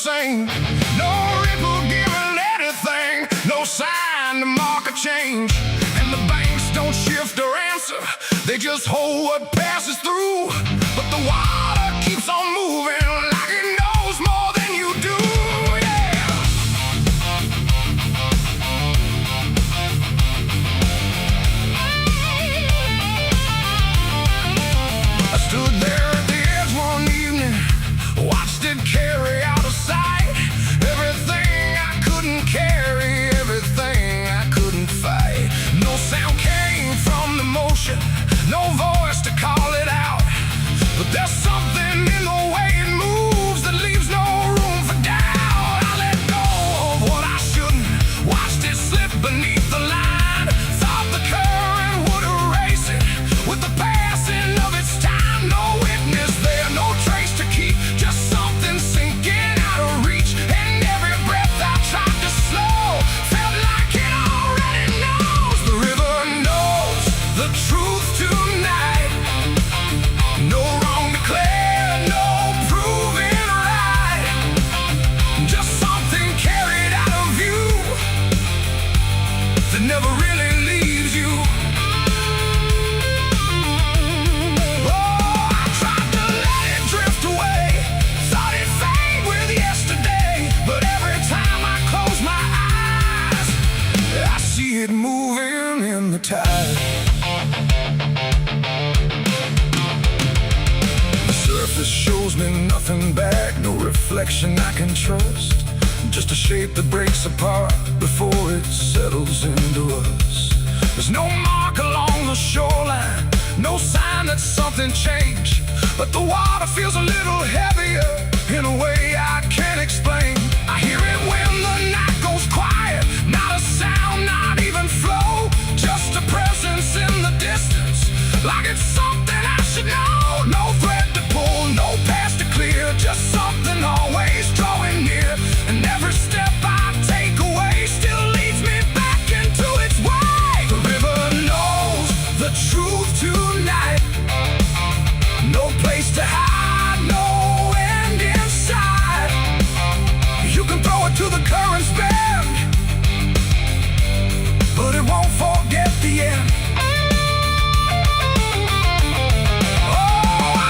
same. No ripple giving anything, no sign to mark a change. And the banks don't shift or answer, they just hold what passes through. But the water keeps on moving like it knows more than you do. I stood there at the edge one evening, watched it carry out of sight. Everything I couldn't carry, everything I couldn't fight. No sound came from the motion, no voice to call it out. But there's something in the way it moves that leaves no room for doubt. I let go of what I shouldn't, watched it slip beneath the line. Thought the current would erase it with the passing of its time. No witness there, no trace to keep, just something sinking out of reach. And every breath I tried to slow felt like it already knows. The river knows the truth tonight. No wrong declared, no proving right. Just something carried out of view that never really leaves you. Oh, I tried to let it drift away, thought it'd fade with yesterday. But every time I close my eyes, I see it moving in the tide. The surface shows me nothing back, no reflection I can trust. Just a shape that breaks apart before it settles into us. There's no mark along the shoreline, no sign that something changed. But the water feels a little heavier in a way I can't explain. I hear it when the night goes quiet, not a sound, not even flow. Just a presence in the distance, like it's something I should know. No thread to pull, no path to clear, just something always drawing near. And every step I take away still leads me back into its way. The river knows the truth tonight. No place to hide, no end in sight. You can throw it to the current's bend, but it won't forget the end. Oh, I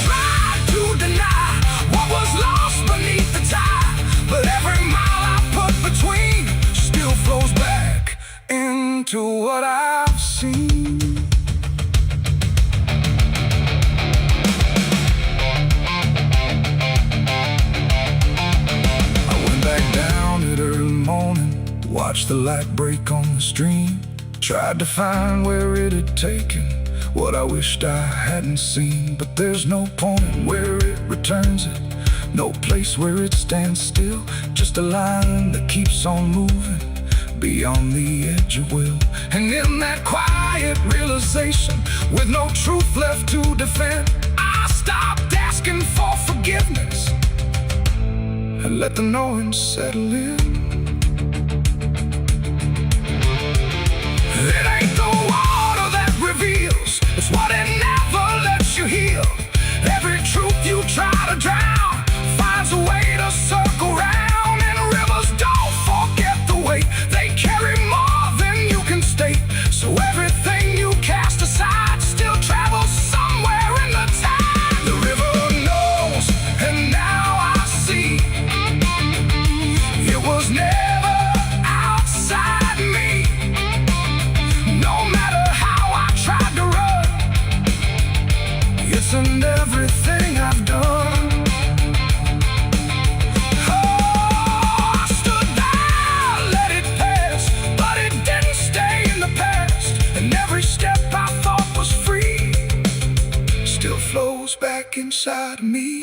tried to deny what was lost beneath the tide. But every mile I put between still flows back into what I've seen. I went back down at early morning, watched the light break on the stream. Tried to find where it had taken what I wished I hadn't seen. But there's no point where it returns it, no place where it stands still. Just a line that keeps on moving beyond the edge of will. And in that quiet realization, with no truth left to defend, I stopped asking for forgiveness and let the knowing settle in. It ain't the water that reveals, it's what it never lets you heal. Every truth you try to drown finds a way to circle round. And rivers don't forget the weight, they carry more than you can state. So everything you cast aside still travels somewhere in the tide. The river knows, and now I see, it was never outside me. No matter how I tried to run, it's in everything I've done. Oh, I stood there, let it pass, but it didn't stay in the past. And every step I thought was free still flows back inside me.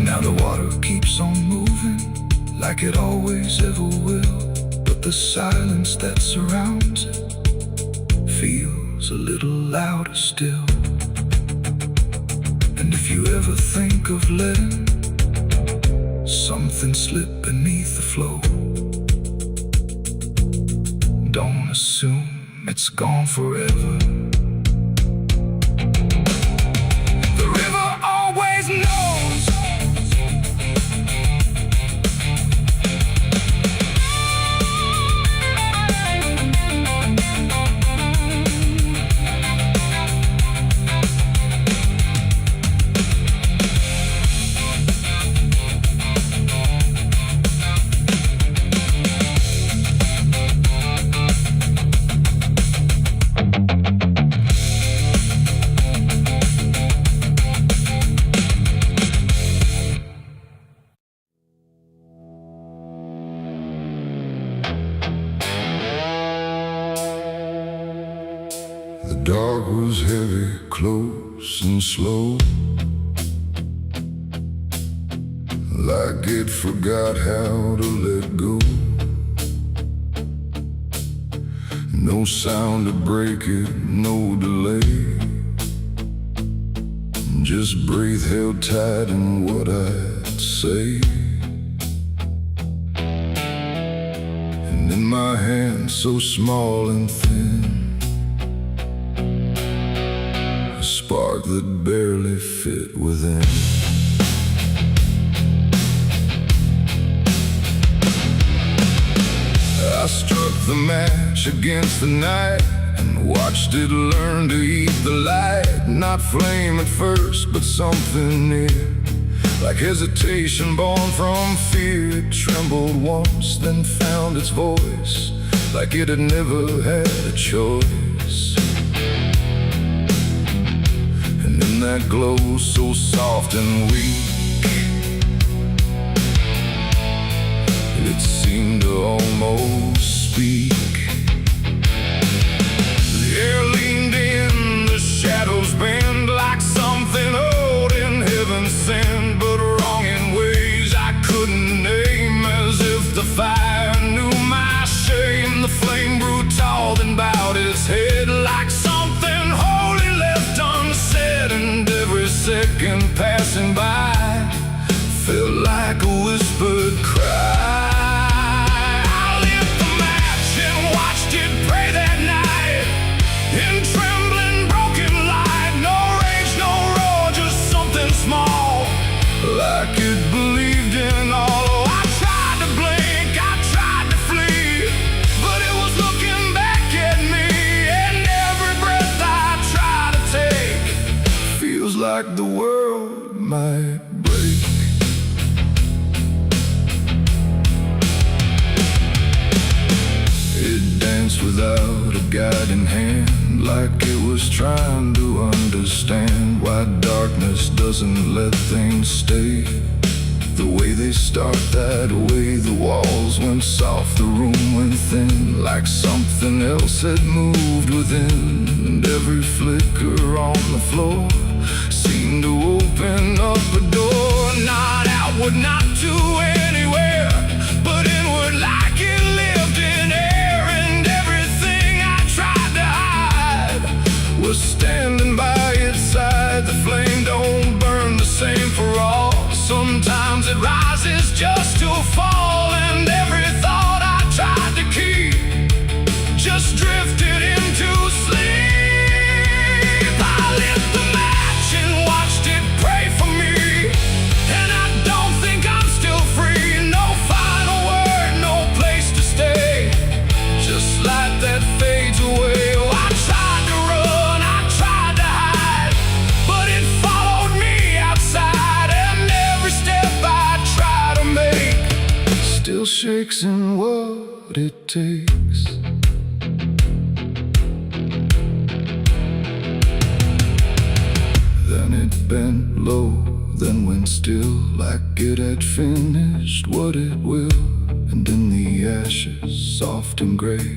Now the water keeps on moving like it always ever will. But the silence that surrounds it feels a little louder still. And if you ever think of letting something slip beneath the flow, don't assume it's gone forever. The river very close and slow, like it forgot how to let go. No sound to break it, no delay, just breath held tight in what I'd say. And in my hand so small and thin, a spark that barely fit within. I struck the match against the night and watched it learn to eat the light. Not flame at first, but something near, like hesitation born from fear. It trembled once, then found its voice, like it had never had a choice. And in that glow so soft and weak, it seemed to almost speak. The air leaned in, the shadows bend, like something old in heaven sent, but wrong in ways I couldn't name. As if the fire knew my shame, the flame grew tall, then bowed its head, like something holy left unsaid. And every second passing by felt like a whispered cry. Like it believed in all. I tried to blink, I tried to flee, but it was looking back at me. And every breath I try to take feels like the world might break. It danced without a guiding hand, like it was trying to understand why darkness doesn't let things stay the way they start. That way the walls went soft, the room went thin, like something else had moved within. And every flicker on the floor seemed to open up a door, not outward, not to anywhere, but inward, like it lived in air. And everything I tried to hide was standing by its side. The flame don't burn the same for all. Sometimes it rises just to fall. And every thought I tried to keep just drifted into sleep. I lit the match and watched it pray for me, and I don't think I'm still free. No final word, no place to stay, just light that fades away. Oh, I tried to run, I tried to hide, but it followed me outside. And every step I try to make still shakes in what it takes. Then it bent low, then went still, like it had finished what it will. And in the ashes, soft and gray,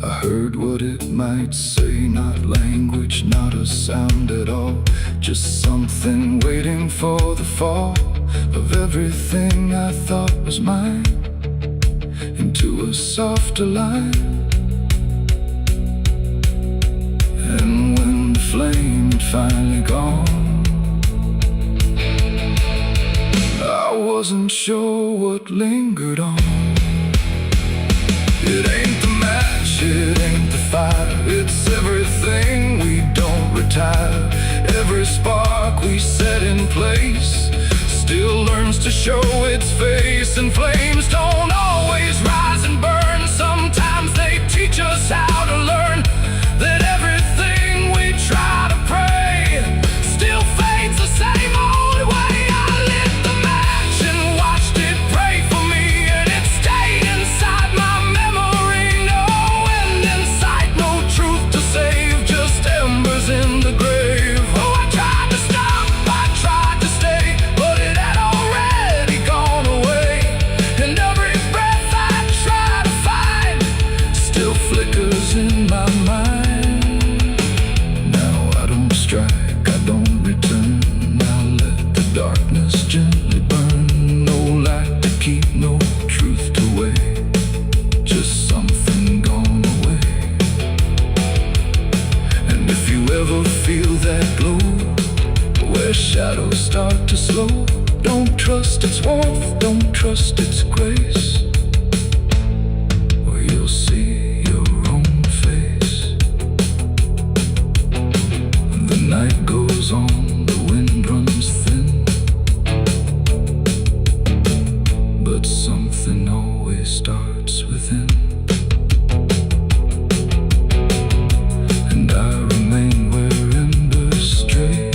I heard what it might say. Not language, not a sound at all, just something waiting for the fall of everything I thought was mine into a softer line. And when the flame had finally gone, I wasn't sure what lingered on. It ain't the match, it ain't the fire, it's everything we don't retire. Every spark we set in place still learns to show its face. And flames don't always rise and burn, sometimes they teach us how to learn that everything we try to pray still fades the same old way. I lit the match and watched it pray for me, and it stayed inside my memory. No end in sight, no truth to save, just embers in the grave. Oh, I tried to stop, I tried to stay, but it had already gone away. And every breath I try to strike, I don't return. Now let the darkness gently burn. No light to keep, no truth to weigh, just something gone away. And if you ever feel that glow, where shadows start to slow, don't trust its warmth, don't trust its grace, or you'll see your own face. The night goes on, the wind runs thin, but something always starts within. And I remain where embers stray,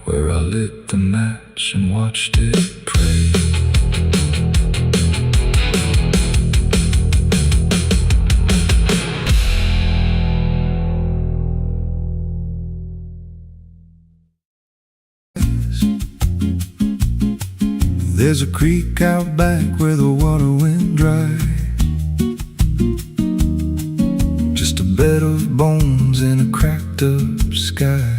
where I lit the match and watched it pray. There's a creek out back where the water went dry, just a bed of bones in a cracked up sky.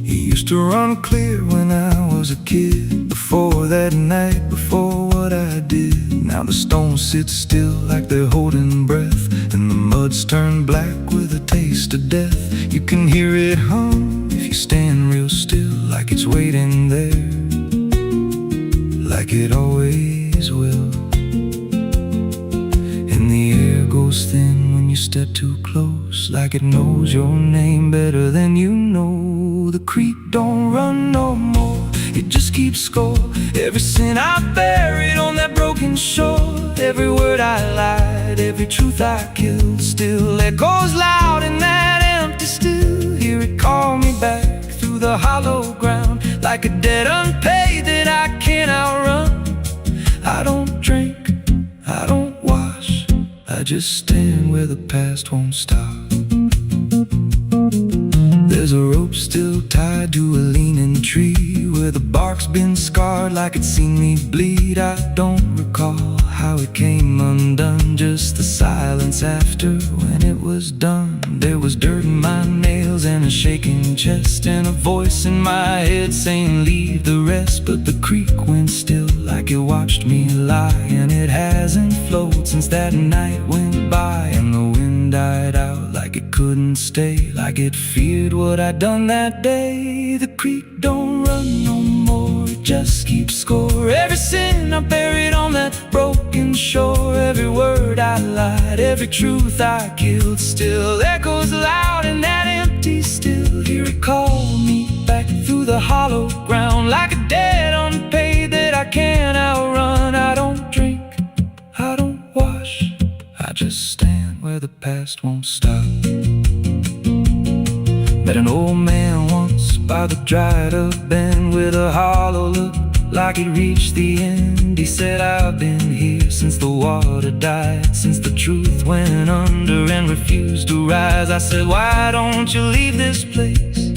He used to run clear when I was a kid, before that night, before what I did. Now the stones sit still like they're holding breath, and the mud's turned black with a taste of death. You can hear it hum if you stand real still, like it's waiting there, like it always will. And the air goes thin when you step too close, like it knows your name better than you know. The creek don't run no more, it just keeps score. Every sin I buried on that broken shore, every word I lied, every truth I killed, still echoes loud in that empty still. Hear it call me back through the hollow ground, like a debt unpaid that I can't outrun. I don't drink, I don't wash, I just stand where the past won't stop. There's a rope still tied to a leaning tree, where the bark's been scarred like it's seen me bleed. I don't recall how it came undone, just the silence after when it was done. There was dirt in my nails and a shaking chest, and a voice in my head saying leave the rest. But the creek went still like it watched me lie, and it hasn't flowed since that night went by. And the wind died out like it couldn't stay, like it feared what I'd done that day. The creek don't run no more, it just keeps score. Every sin I buried on that broken shore, every word I lied, every truth I killed, still echoes loud in that empty still. Hear it call me back through the hollow ground, like a debt unpaid that I can't outrun. I don't drink, I don't wash, I just stand where the past won't stop. Met an old man once by the dried up bend, with a hollow look like it reached the end. He said, I've been here since the water died, since the truth went under and refused to rise. I said, why don't you leave this place?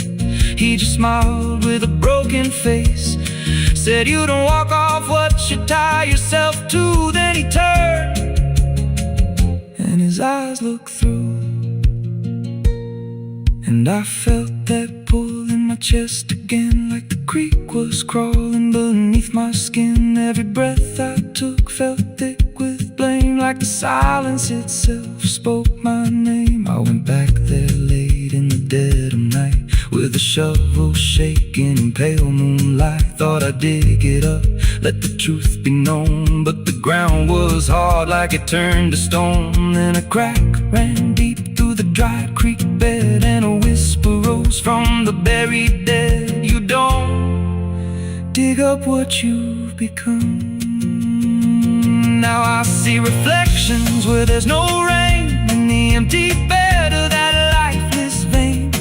He just smiled with a broken face, said, you don't walk off what you tie yourself to. Then he turned and his eyes looked through, and I felt that pull in my chest again, like the creek was crawling beneath my skin. Every breath I took felt thick with blame, like the silence itself spoke my name. I went back there late in the dead of night, with a shovel shaking in pale moonlight. Thought I'd dig it up, let the truth be known, but the ground was hard like it turned to stone. Then a crack ran deep through the dried creek bed, and a whisper rose from the buried dead. You don't dig up what you've become. Now I see reflections where there's no rain, in the empty bed of that lifeless vein.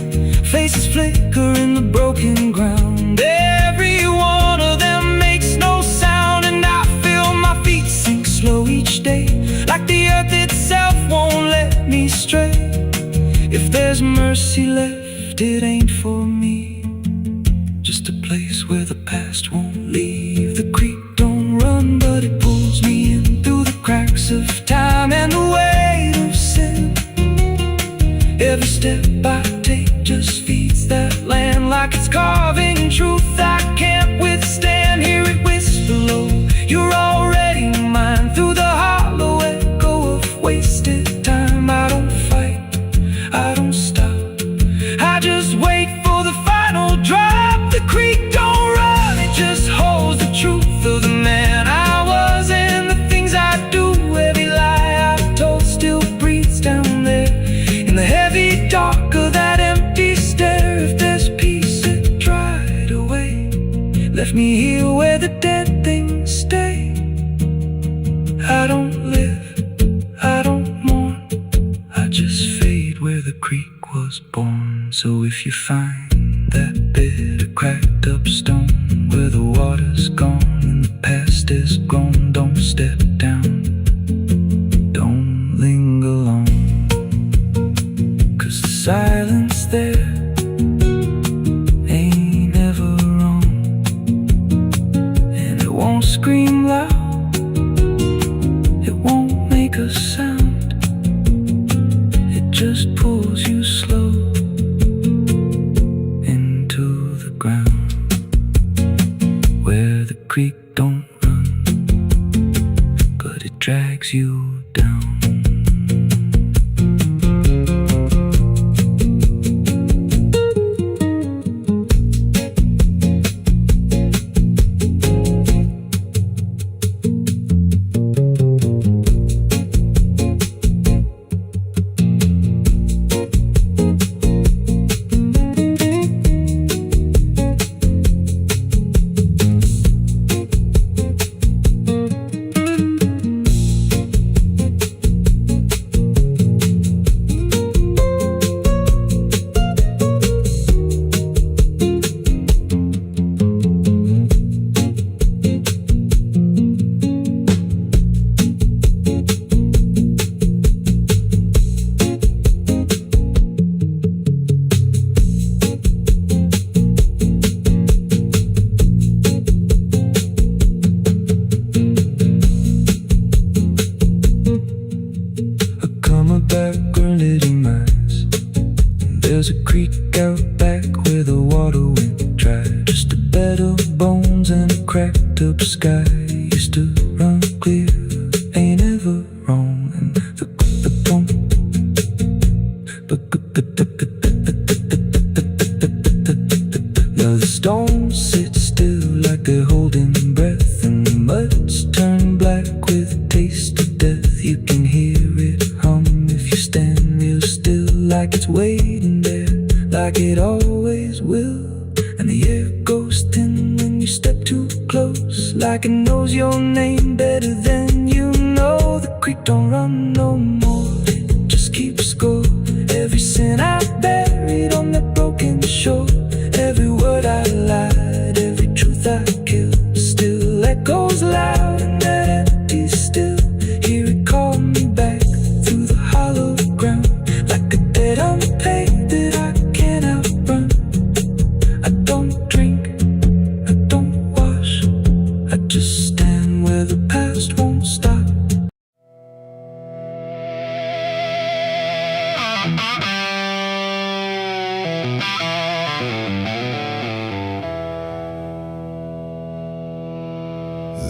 Faces flicker in the broken ground, every one of them makes no sound. And I feel my feet sink slow each day, like the earth itself won't let me stray. If there's mercy left, it ain't for me, just a place where the past won't leave. The creek don't run, but it pulls me in through the cracks of time and the weight of sin. step I take just feeds that land like it's carving truth I can't withstand. Hear it whisper low, you're already mine. Through the hollow echo of wasted time, I don't fight, I don't stop, I just wait for the final drop. The creek don't run, it just holds the truth of the man I was and the things I do. Every lie I've told still breathes down there in the heavy dark of that empty stare. If there's peace, it dried away, left me here where the dead things stay. I don't live, I don't mourn, I just fade where the creek was born. So if you find that bit of cracked up stone where the water's gone and the past is grown, don't step down, don't linger long, 'cause the silence there ain't ever wrong, and it won't scream loud, it won't make a sound, it just pulls you slow into the ground where the creek don't run, but it drags you down. There's a creek out back where the water went dry, just a bed of bones and a cracked up sky. Used to run clear, ain't ever wrong, and the stones sit still like they're holding breath, and the mud's turned black with a taste of death. You can hear it hum if you stand real still, like it's waiting there, like it always will. And the air goes thin when you step too close, like it knows your name better than you know. The creek don't run no more, it just keeps score. Every sin I buried on that broken shore, every word I lied, every truth I killed, still echoes loud in that empty still. Hear it call me back through the hollow ground, like a debt unpaid that I can't outrun. I don't drink, I don't wash, I just stand where the past won't stop.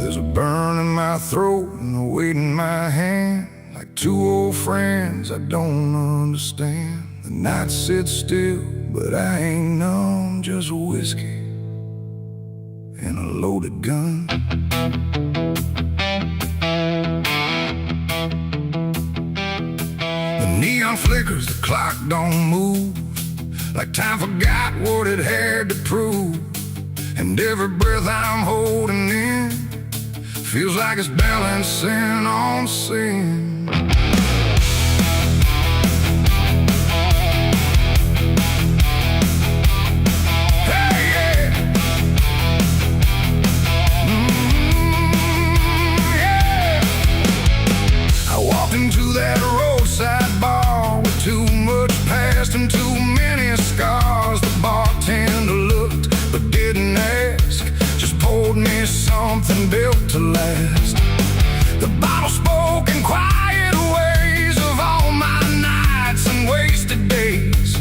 There's a burn in my throat and a weight in my hand, like two old friends I don't understand. The night sits still, but I ain't numb, just whiskey and a loaded gun. The neon flickers, the clock don't move, like time forgot what it had to prove. And every breath I'm holding in feels like it's balancing on sin. Hey, yeah. Yeah. I walked into that roadside bar with too much past and too many scars. The bartender looked but didn't ask, just poured me something built to last. The bottle spoke in quiet ways of all my nights and wasted days.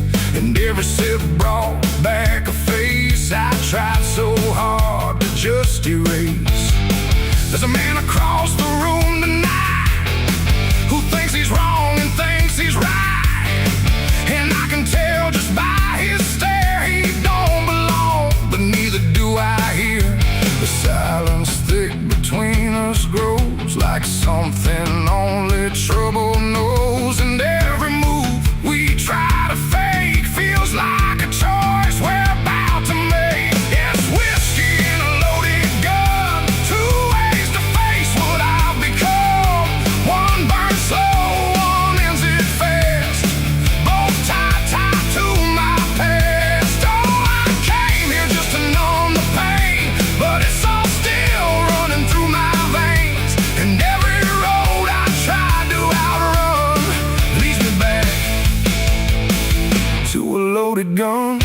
loaded gun.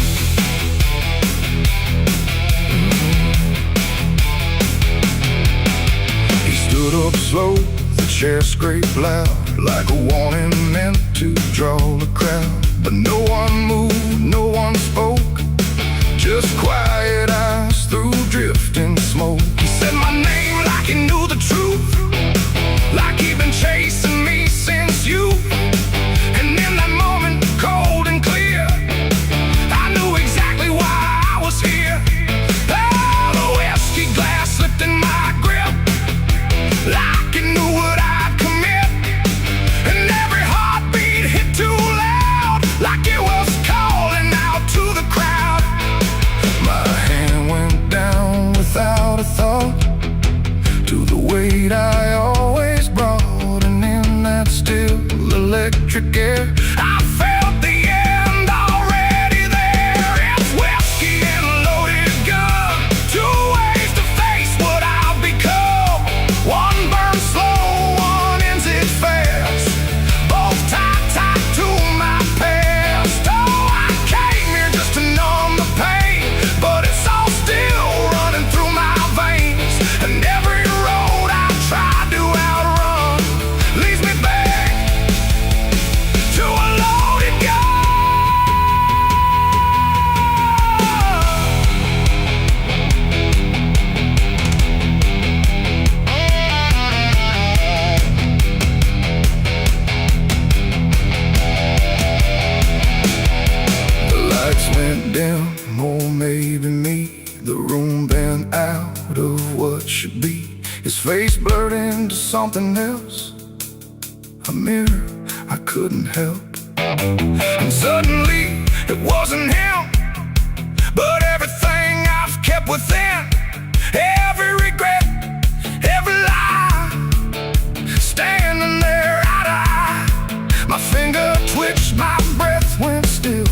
He stood up slow, the chair scraped loud, like a warning meant to draw the crowd. But no one moved, no one spoke, just quiet eyes through drifting smoke. He said my name like he knew the truth, like he'd been chasing me since youth. And in that moment, cold and clear, I knew exactly why I was here. Oh, the whiskey glass slipped in my grip, like it knew what I'd commit. And every heartbeat hit too loud, like it was calling out to the crowd. My hand went down without a thought to the weight I always brought, and in that still electric air, I felt the end already there. It's whiskey and a loaded gun, two ways to face what I've become. One burns slow, one ends it fast, both tied to my past. Oh, I came here just to numb the pain, but it's all still running through my veins. And every road I tried to outrun leads me back to a loaded gun. The lights went dim, or maybe me. The room bent out of what should be. His face blurred into something else, a mirror I couldn't help. And suddenly it wasn't him, but everything I've kept within, every regret, every lie, standing there eye to eye. My finger twitched, my breath went still,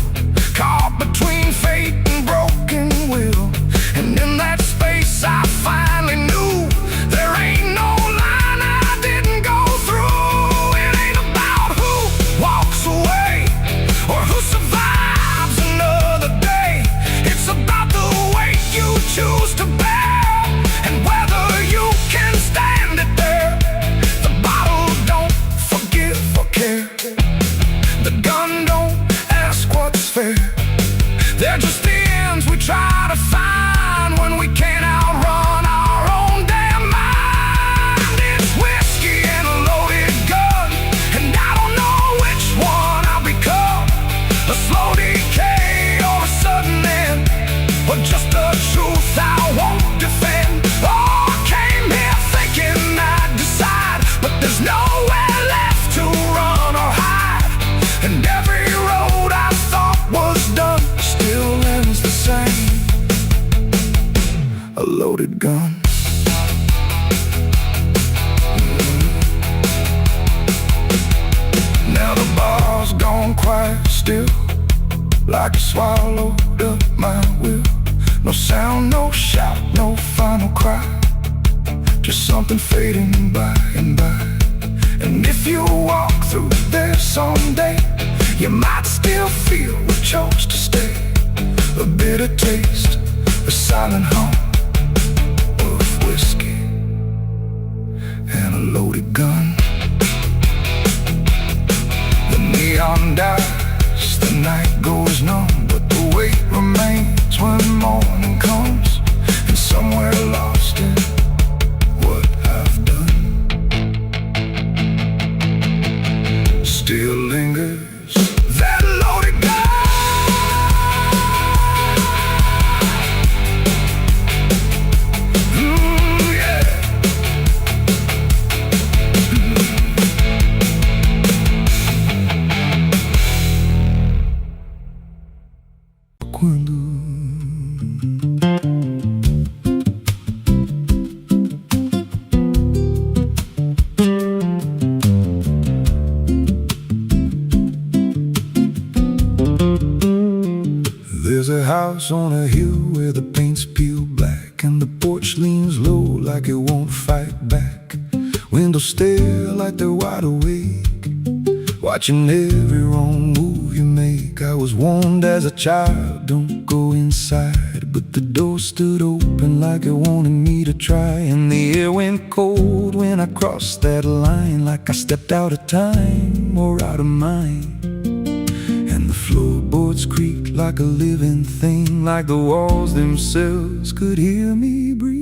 caught between fate and broken will. And in that space I finally knew there ain't no line I didn't go through. It ain't about who walks away or who survives another day. It's about the weight you choose to bear and whether you can stand it there. The bottle don't forgive or care, the gun don't ask what's fair. They're just the ends we try to find when we can't outrun our own damn mind. It's whiskey and a loaded gun, and I don't know which one I'll become. A slow decay or a sudden end, or just a truth I won't defend. Oh, I came here thinking I'd decide, but there's nowhere left to run or hide. And every road I thought was done still ends the same, a loaded gun. Now the bar's gone quiet still, like it swallowed up my will. No sound, no shout, no final cry, just something fading by and by. And if you walk through there someday, you might still feel we chose to stay. A bitter taste, a silent hum of whiskey and a loaded gun. The neon dies, the night goes numb, but the weight remains when morning comes. And somewhere lost in what I've done still lingers that loaded gun. There's a house on a hill where the paint's peeled black, and the porch leans low like it won't fight back. Windows stare like they're wide awake, watching every wrong move you make. I was warned as a child, don't go inside. But the door stood open like it wanted me to try. And the air went cold when I crossed that line, like I stepped out of time or out of mind. And the floorboards creaked like a living thing, like the walls themselves could hear me breathe.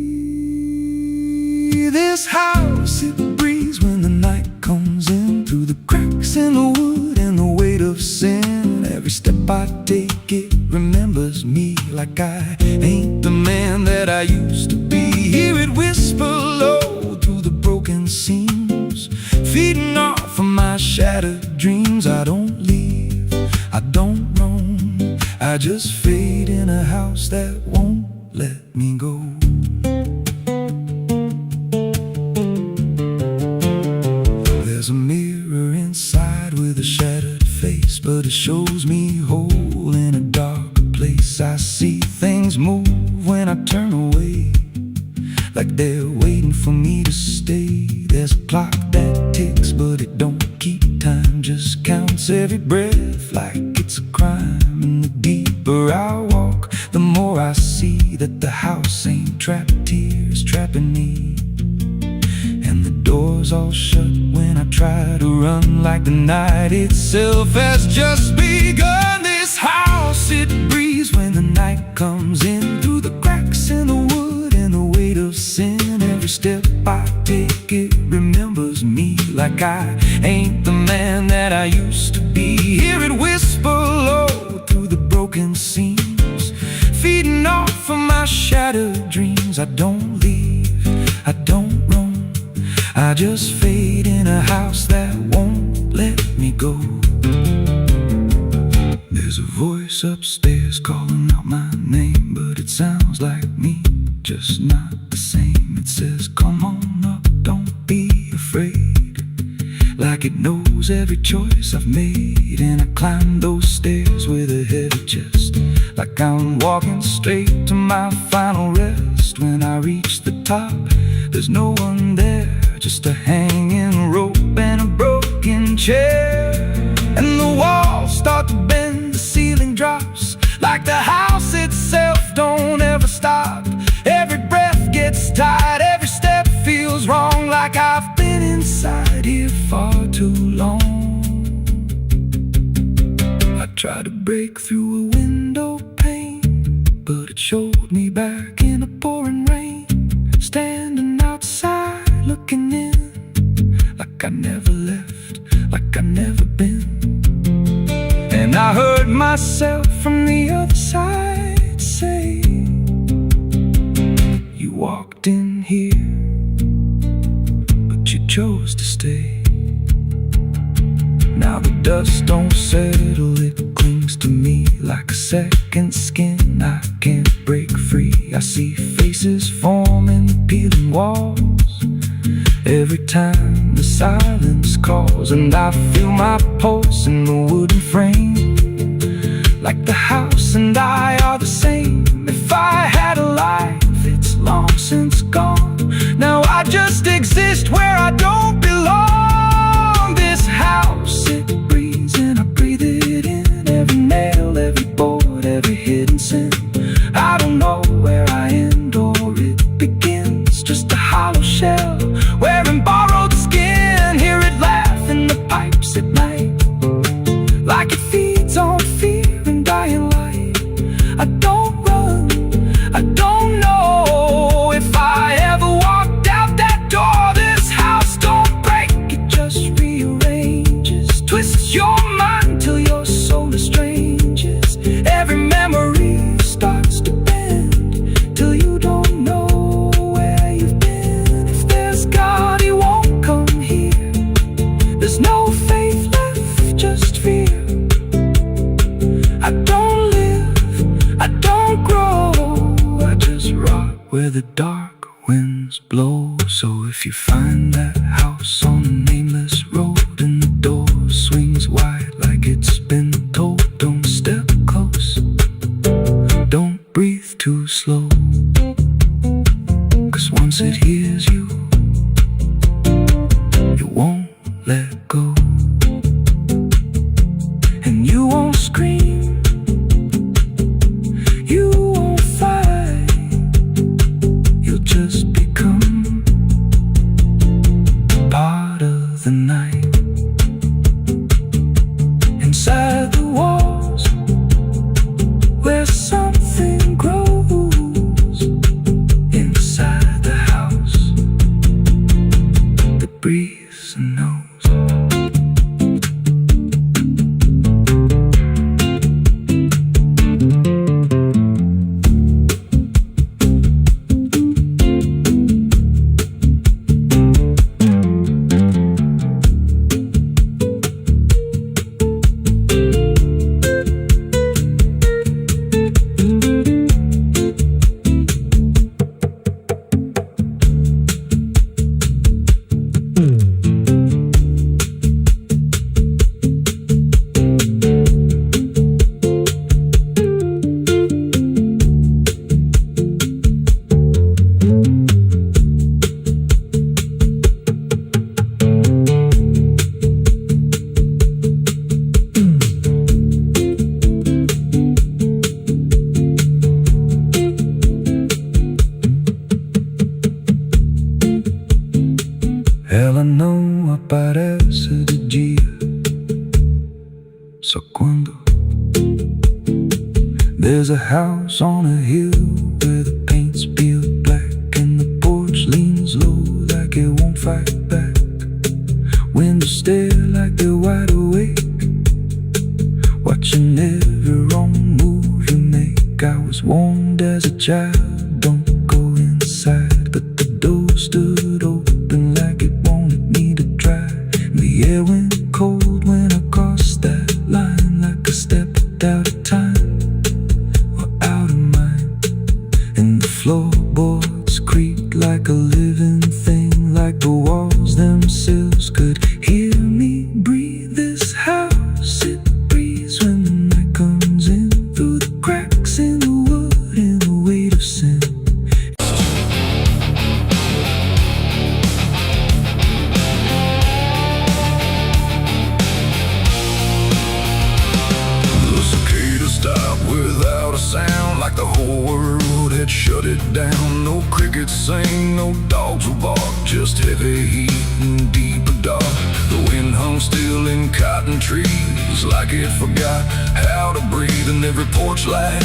This house, it breathes when the night comes in, through the cracks in the wood and the weight of sin. Every step I take, it remembers me, like I ain't the man that I used to be. Hear it whisper low through the broken seams, feeding off of my shattered dreams. I don't leave, I don't roam, I just fade in a house that won't let me go. There's a mirror inside with a shattered face, but it shows me whole in a dark place. I see things move when I turn away, like they're waiting for me to stay. There's a clock that ticks, but it don't keep time, just counts every breath like it's a crime. And the deeper I walk, the more I see that the house ain't trapped here, it's trapping me. And the doors all shut when I try to run, like the night itself has just begun. This house, it breathes when the night comes in, through the cracks in the wood and the weight of sin. Every step I take, it remembers me, like I ain't the man that I used to be. Hear it whisper low through the broken seams, feeding off of my shattered dreams. I don't leave, I don't roam, I just fade in a house that won't let me go. There's a voice upstairs calling out my name, but it sounds like me, just not the same. It says, come on up, don't be afraid, like it knows every choice I've made. And I climb those stairs with a heavy chest, like I'm walking straight to my final rest. When I reach the top, there's no one there, just a hanging rope and a broken chair. And the walls start to bend, the ceiling drops, like the house itself don't ever stop. Every breath gets tight, every step feels wrong, like I've been inside here far too long. I tried to break through a window pane, but it showed me back in the pouring rain, standing outside looking in, like I never left, like I never been. And I heard myself from the other side say, you walked in here, but you chose to stay. Now the dust don't settle, it clings to me like a second skin. I can't break free. I see faces forming the peeling walls every time the silence calls. And I feel my pulse in the wooden frame, like the house and I are the same. If I had a life, it's long since gone. Now I just exist where I don't belong. This house, it breathes and I breathe it in. Every nail, every board, every hidden sin. I don't know where I end or it begins, just a hollow shell wearing borrowed skin. Hear it laugh in the pipes at night, like it feeds on fear and dying light. I don't run, I don't know if I ever walked out that door. This house don't break, it just rearranges, twists your mind till your soul estranges. Every memory starts to bend till you don't know where you've been. If there's God, he won't come here. There's no faith left, just fear. I don't live, I don't grow, I just rot where the dark winds blow. So if you find that house on a nameless road and the door swings wide like it's been told, don't step close, don't breathe too slow, 'cause once it hears you, it won't let go. And you won't scream, So cuando there's a house on a hill where the paint's peeled black and the porch leans low like it won't fight back. Windows stare like they're wide awake, watching every wrong move you make. I was warned as a child, don't go inside, but the door stood open like it wanted me to try. And the air went cold when I crossed that line, like I stepped out of time or out of mind. And the floorboards creaked like a living thing, like the walls themselves could hear me breathe. This house, it breathes when the night comes in, through the cracks in the wood and the weight of sin. The cicada stopped without a sound, like the whole world had shut it down. No crickets sing, no dogs will bark, just heavy heat and deeper dark. The wind hung still in cotton trees, like it forgot how to breathe. And every porch light,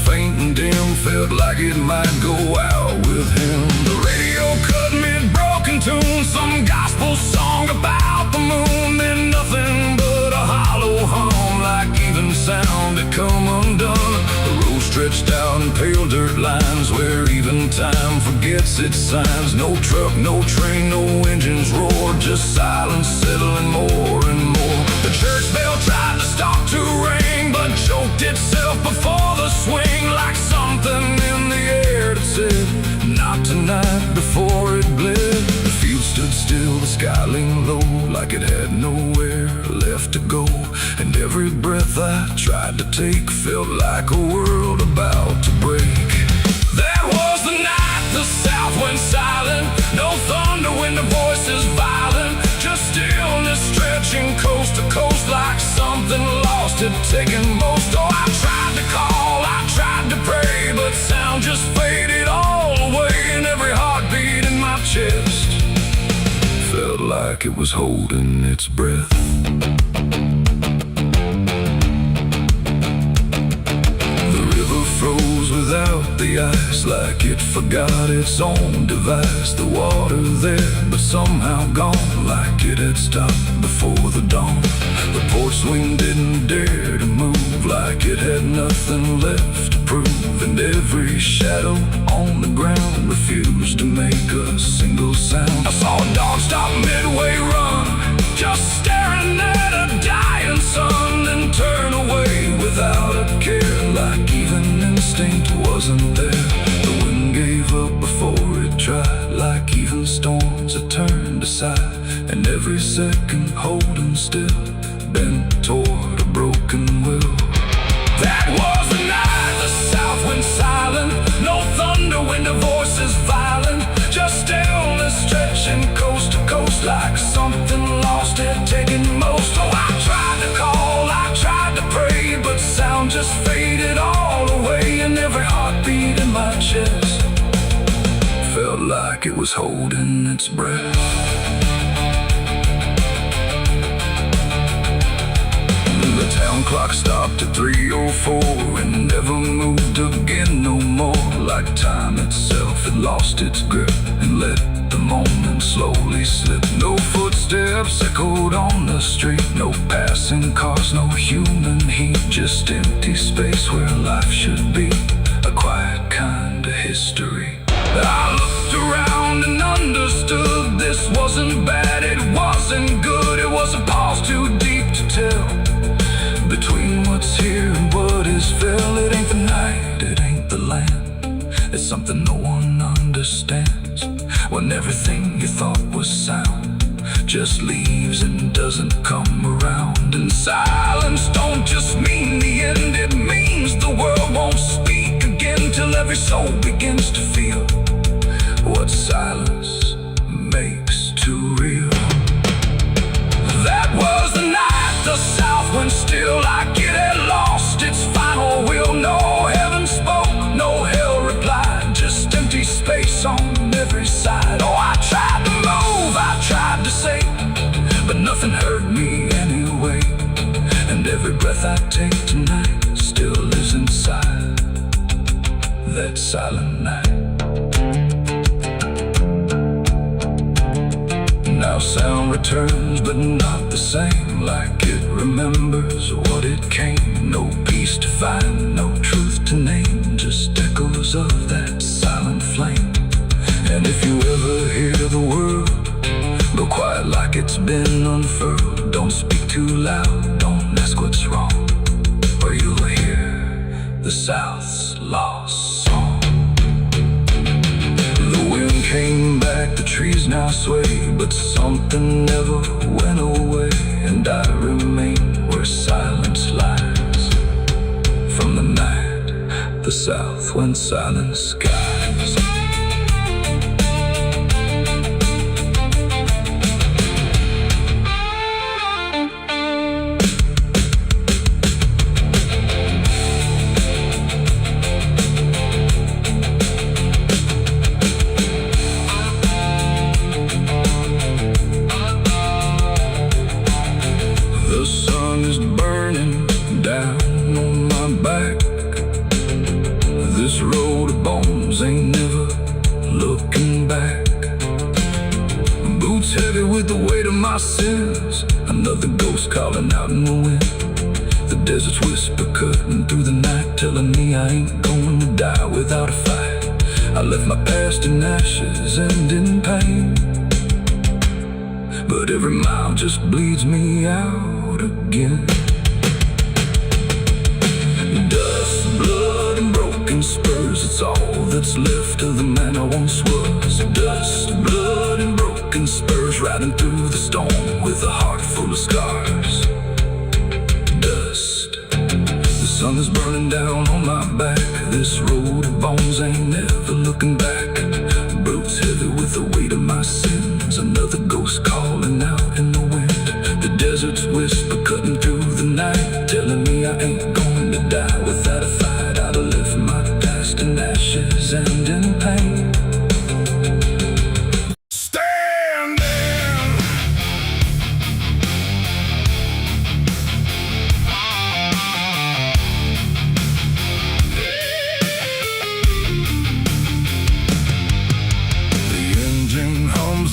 faint and dim, felt like it might go out with him. The radio cut mid-broken tune, some gospel song about the moon. Then nothing but a hollow hum, like even sound had come undone. The road stretched out in pale dirt lines, where even time forgets its signs. No truck, no train, no engines roar, just silence settling more and more. The church bell tried to stop to ring, but choked itself before the swing, like something in the air that said, not tonight, before it bled. The field stood still, the sky leaned low, like it had nowhere left to go. And every breath I tried to take felt like a world about to break. That was the night the south went silent, no thunder when the voices violent, just stillness stretching coast to coast, like something lost had taken most. Oh, I tried to call, I tried to pray, but sound just faded all away. And every heartbeat in my chest felt like it was holding its breath. Froze without the ice, like it forgot its own device. The water there, but somehow gone, like it had stopped before the dawn. The porch swing didn't dare to move, like it had nothing left to prove. And every shadow on the ground refused to make a single sound. I saw a dog stop midway run, just staring at a dying sun, then turn away without a care, like even instinct wasn't there. The wind gave up before it tried, like even storms had turned aside. And every second holding still, bent toward a broken will. That was the night the south went silent, no thunder when the voices violent, just stillness stretching coast to coast, like something lost had taken most. Oh, I tried to call, I tried to pray, but sound just faded all away. And every heartbeat in my chest felt like it was holding its breath. The town clock stopped at 3:04 and never moved again no more, like time itself had lost its grip and let the moment slowly slip. No footsteps echoed on the street, no passing cars, no human heat, just empty space where life should be, a quiet kind of history. I looked around and understood this wasn't bad, it wasn't good, it was a pause too deep to tell. Between what's here and what is fell, it ain't the night, it ain't the land. It's something no one understands, when everything you thought was sound just leaves and doesn't come around. And silence don't just mean the end, it means the world won't speak again, till every soul begins to feel what silence makes too real. That was the night the south went still, like it had lost its final will. No heaven spoke, no hell replied, just empty space on every side. Oh, I tried to move, I tried to say, Every breath I take tonight still lives inside that silent night. Now sound returns, but not the same, like it remembers what it came. No peace to find, no truth to name, just echoes of that silent flame. And if you ever hear the word, go quiet like it's been unfurled. Don't speak too loud, don't ask what's wrong, or you'll hear the South's lost song. The wind came back, the trees now sway, but something never went away. And I remain where silence lies. From the night, the South went silent skies. The sun is burning down on my back. This road of bones ain't never looking back. Boots heavy with the weight of my sins. Another ghost calling out in the wind. The desert's whisper cutting through the night, telling me I ain't going to die without a fight. I left my past in ashes and in pain, but every mile just bleeds me out again. Dust, blood, and broken spurs, it's all that's left of the man I once was. Dust, blood, and broken spurs, riding through the storm with a heart full of scars. Dust, the sun is burning down on my back. This road of bones ain't never looking back. Boots heavy with the weight of my sins. Another ghost calling out in the wind. The desert's whisper cutting through the night, telling me I ain't going to die without a fight. I'd have left my past in ashes and in pain.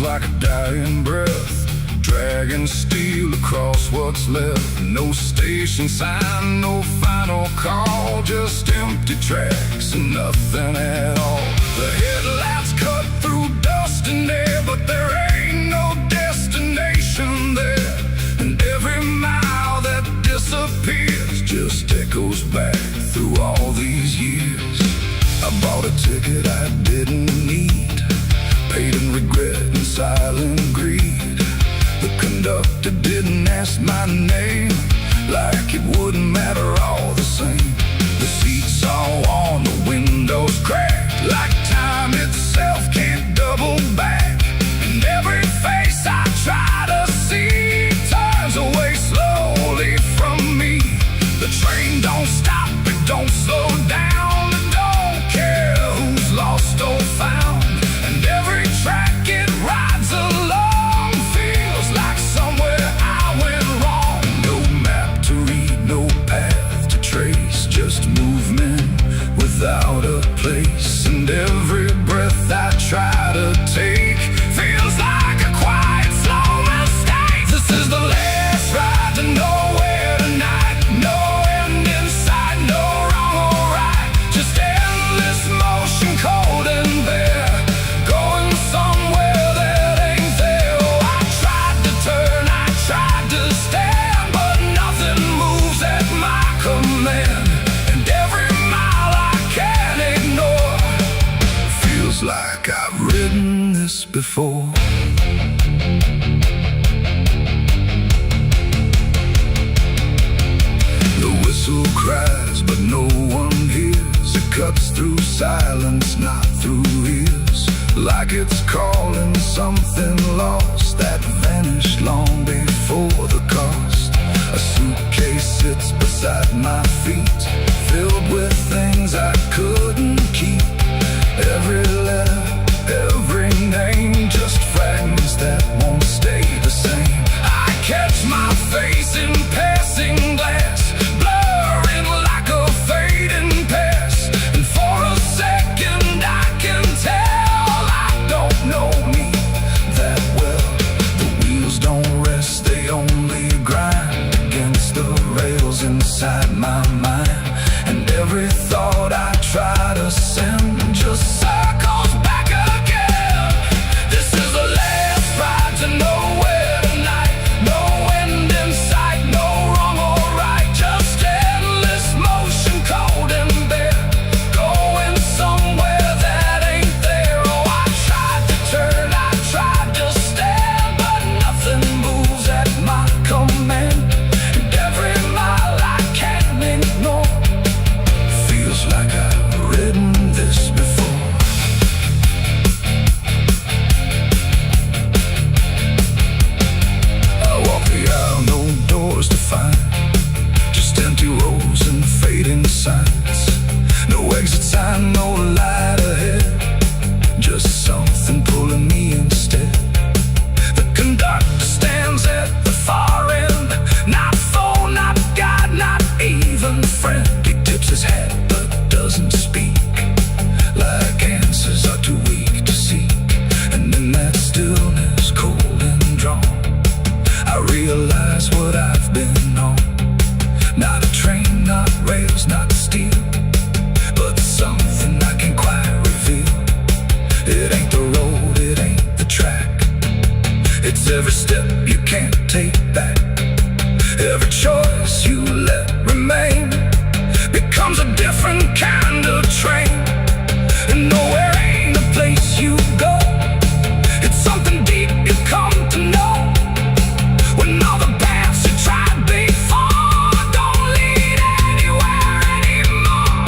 Like a dying breath, dragging steel across what's left. No station sign, no final call, just empty tracks and nothing at all. The headlights cut through dust and air, but there ain't no destination there. And every mile that disappears just echoes back through all these years. I bought a ticket I didn't need, paid in regret and silent greed. The conductor didn't ask my name, like it wouldn't matter all the same. The seats all worn, the windows cracked, like time itself can't double back. And every face I try to see turns away slowly from me. The train don't stop, it don't slow down, it don't care who's lost or found. And every track it rides along feels like somewhere I went wrong. No map to read, no path to trace, just movement without a place. And every breath I try to take feels like a quiet, slow mistake. This is the last ride to nowhere tonight. No end in sight, no wrong or right, just endless motion, cold and bare. Like I've ridden this before. The whistle cries, but no one hears. It cuts through silence, not through ears. Like it's calling something lost that vanished long before the cost. A suitcase sits beside my feet, filled with things I couldn't keep. Every letter, every name, just fragments that won't stay the same. I catch my face in passing glass, inside my mind, and every thought I try to send just circles back again. This is the last ride to nowhere tonight. No end in sight, no wrong or right, just endless motion, cold and bare, going somewhere that ain't there. Oh, I tried to turn, I tried to stand, but nothing moves at my command. And every mile I can't ignore feels like I've ridden this before. I walk the aisle, no doors to find, just empty rows and fading signs. No exit sign, no light ahead, just something pulling me instead. The conductor stands at the far end, not phone, not guide, not even friend. He tips his hat but doesn't speak, like answers are too weak to seek. And in that stillness, cold and drawn, I realize what I've been on. Not a train, not rails, not steel, but something I can't quite reveal. It ain't the road, it ain't the track, it's every step you can't take back. Every choice you let remain becomes a different kind of train. And nowhere ain't a place you go, it's something deep you come to know. When all the paths you tried before don't lead anywhere anymore.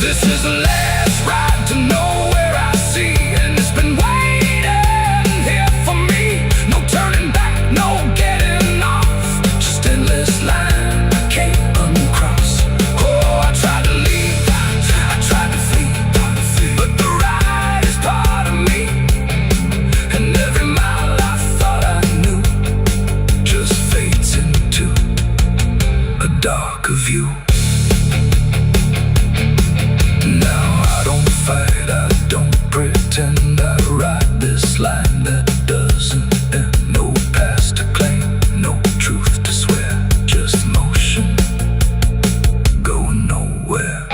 This is the last ride to nowhere I see, and it's been waiting here for me. No turning back, no getting off, just endless line I can't uncross. Oh, I tried to leave, I tried to flee, but the ride is part of me. And every mile I thought I knew just fades into a darker view. Now I don't fight, I don't pretend, I ride this line that doesn't end. No past to claim, no truth to swear, just motion, going nowhere.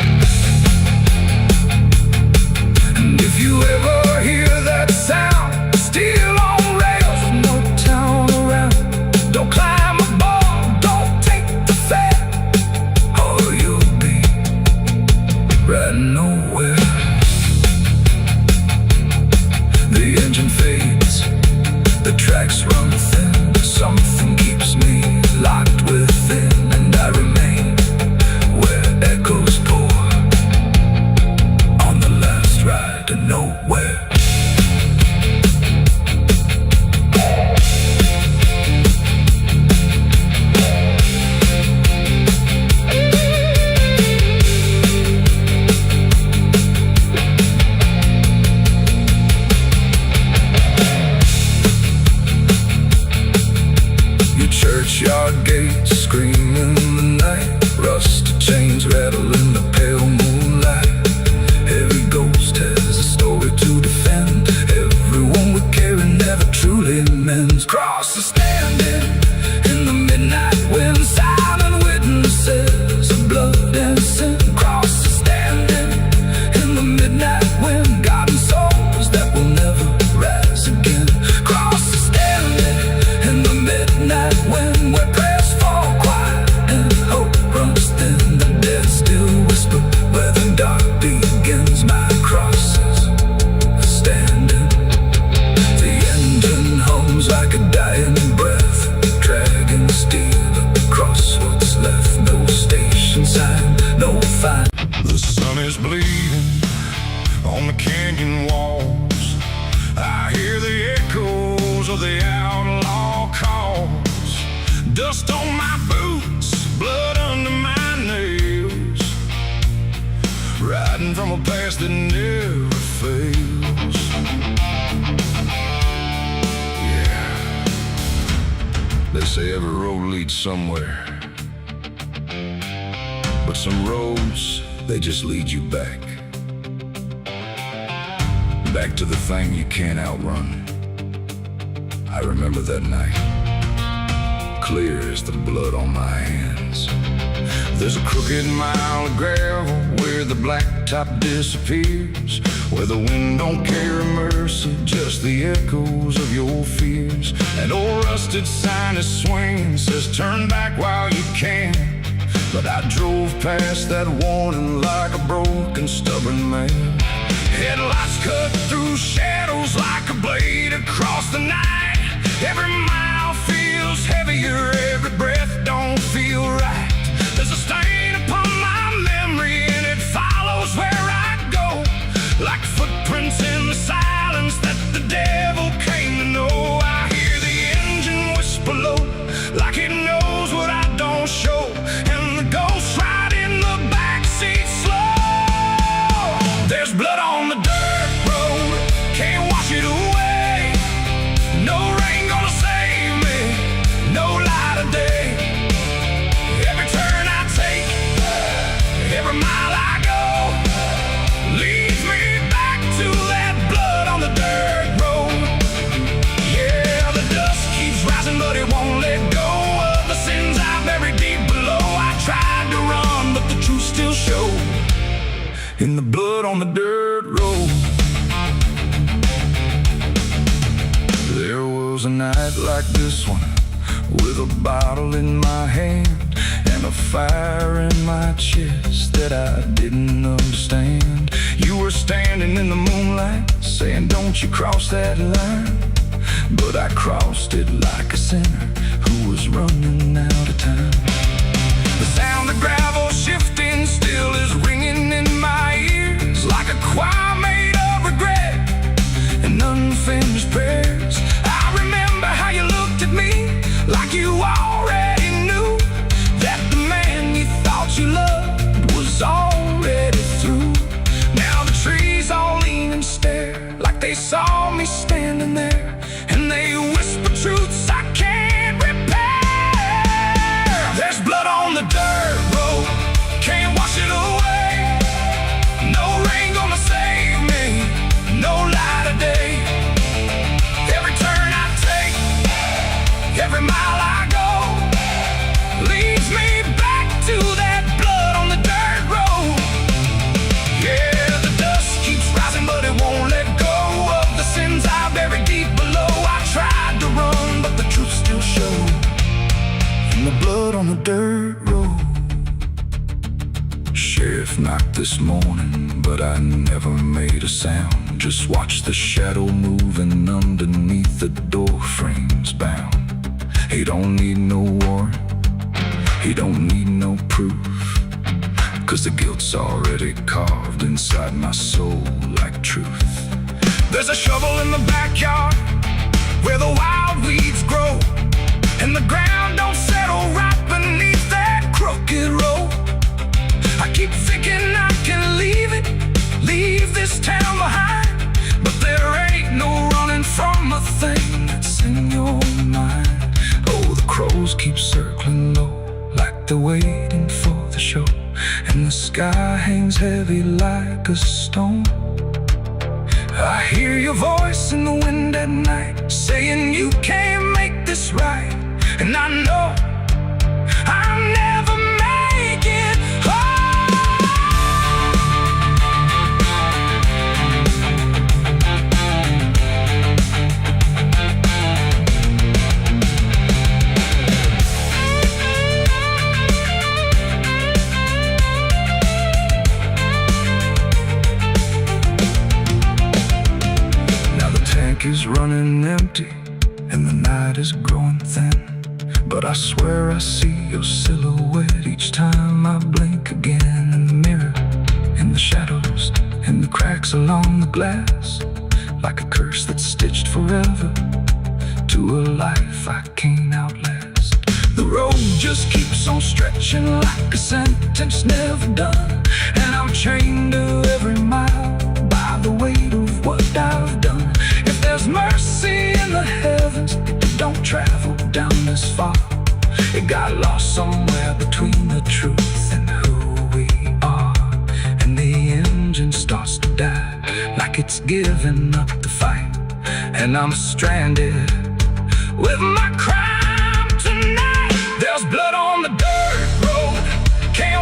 And if you ever hear that sound, still on rails with no town around, don't climb aboard, don't take the fare, or you'll be riding nowhere. The engine fades, the tracks run thin, something keeps me locked within, and I remain where echoes pour on the last ride to nowhere. Your churchyard gates scream in the night, rusted chains rattle in the pale moonlight. Every ghost has a story to defend, everyone we carry never truly mends. Crosses standing in the midnight wind, silent witnesses of blood and sin. Crosses standing in the midnight wind, guarding souls that will never rise again. Crosses standing in the midnight wind, where prayers fall quiet and hope runs thin. The dead still whisper where the dark begins. My crosses are standing, the engine hums like a dying breath, dragging steel across what's left. No station sign, no fine. The sun is bleeding on the canyon walls, I hear the echoes of the outlaw calls. Dust on my boots, blood under my nails, riding from a past that never fails. Yeah, they say every road leads somewhere, but some roads, they just lead you back. Back to the thing you can't outrun. I remember that night, clear as the blood on my hands. There's a crooked mile of gravel where the blacktop disappears, where the wind don't carry mercy, just the echoes of your fears. An old rusted sign is swinging, says turn back while you can. But I drove past that warning like a broken, stubborn man. Headlights cut through shadows like a blade across the night. Every mile feels heavier, every breath don't feel right. There's a stain upon my memory and it follows where I go, like footprints in the silence that the devil came to know. I hear the engine whisper low, like it knows what I don't show, and the ghost ride in the backseat slow. There's blood on the dirt road, can't wash it away. No rain gonna save me, no light of day. Every turn I take, every mile I go, leads me back to that blood on the dirt road. Yeah, the dust keeps rising, but it won't let go of the sins I buried deep below. I tried to run, but the truth still showed in the blood on the dirt road. There was a night like this one, with a bottle in my hand and a fire in my chest that I didn't understand. You were standing in the moonlight, saying don't you cross that line. But I crossed it like a sinner who was running out of time. The sound of gravel shifting still is ringing in my ears, like a choir made of regret and unfinished prayers. I remember how you looked at me like you already knew that the man you thought you loved was already through. Now the trees all lean and stare like they saw me standing there, and they whisper truths I can't repair. There's blood on the dirt road, can't wash it away. No rain gonna save me, no light of day. Every turn I take, every mile I go, leads me back to that blood on the dirt road. Yeah, the dust keeps rising, but it won't let go of the sins I buried deep below. I tried to run, but the truth still showed in the blood on the dirt road. Sheriff knocked this morning, but I never made a sound. Just watched the shadow moving underneath the door frames bound. He don't need no warrant, he don't need no proof, 'cause the guilt's already carved inside my soul like truth. There's a shovel in the backyard where the wild weeds grow, and the ground don't settle right beneath that crooked road. I keep thinking I can leave this town behind, but there ain't no running from a thing that's in your mind. Oh, the crows keep circling low like they're waiting for the show, and the sky hangs heavy like a stone. I hear your voice in the wind at night, saying you can't make this right, and I know I'll never make it home. Is running empty and the night is growing thin, but I swear I see your silhouette each time I blink again. In the mirror, in the shadows, in the cracks along the glass, like a curse that's stitched forever to a life I can't outlast. The road just keeps on stretching like a sentence never done, and I'm chained to every mile by the weight of what I've done. If there's mercy in the heavens, it don't travel down this far. It got lost somewhere between the truth and who we are, and the engine starts to die like it's giving up the fight, and I'm stranded with my crime tonight. There's blood on the dirt road, can't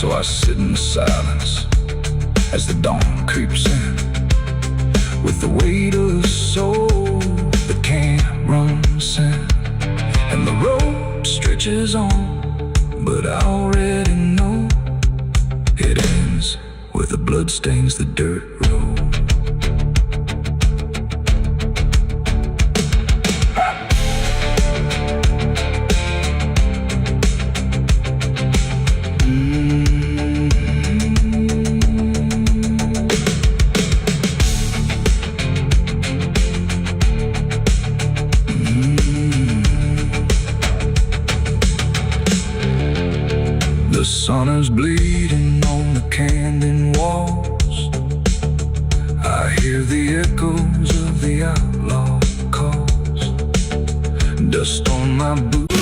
So I sit in the silence as the dawn creeps in, with the weight of a soul that can't run sin. And the road stretches on, but I already know it ends where the blood stains the dirt road. The sun is bleeding on the canyon walls. I hear the echoes of the outlaw calls. Dust on my boots.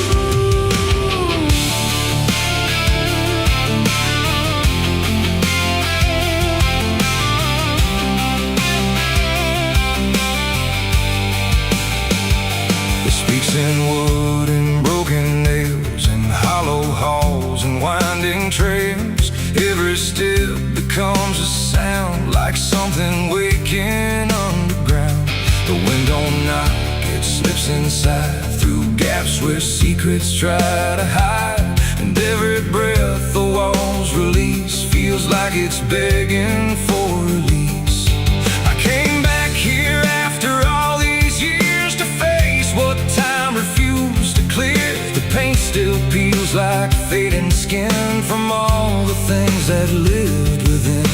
It speaks in wood and broken nails and hollow halls and winding trails. Every step becomes a sound, like something waking underground. The wind don't knock, it slips inside, through gaps where secrets try to hide. And every breath the walls release feels like it's begging for release. I came back here after all these years to face what time refused to clear. The paint still peels like fading skin from all the things that lived within.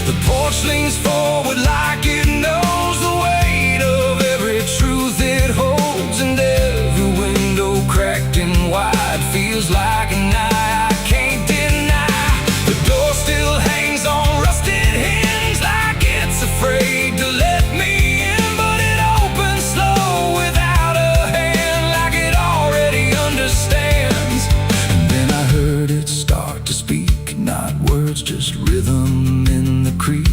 The porch leans forward like it knows the weight of every truth it holds. And every window cracked and wide feels like an eye I can't deny. The door still hangs on rusted hinges like it's afraid to let me in, but it opens slow without a hand, like it already understands. And then I heard it start to speak, not words, just rhythm in the creek.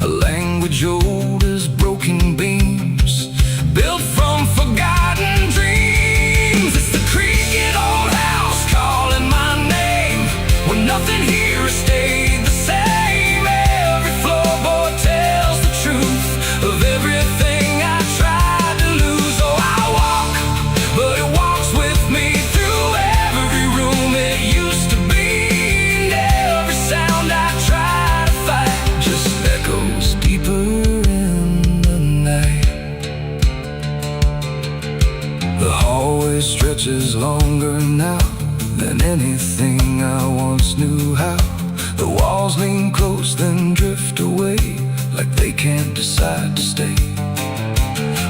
A language old as broken beams, built from forgotten dreams. It's the creaking old house calling my name, when nothing here has stayed the same. Every floorboard tells the truth of everything I tried to lose. Oh, I walk, but it walks with me through every room it used to be. And every sound I try to fight just echoes deeper in the night. The hallway stretches longer now than anything I once knew how. The walls lean close then drift away, like they can't decide to stay.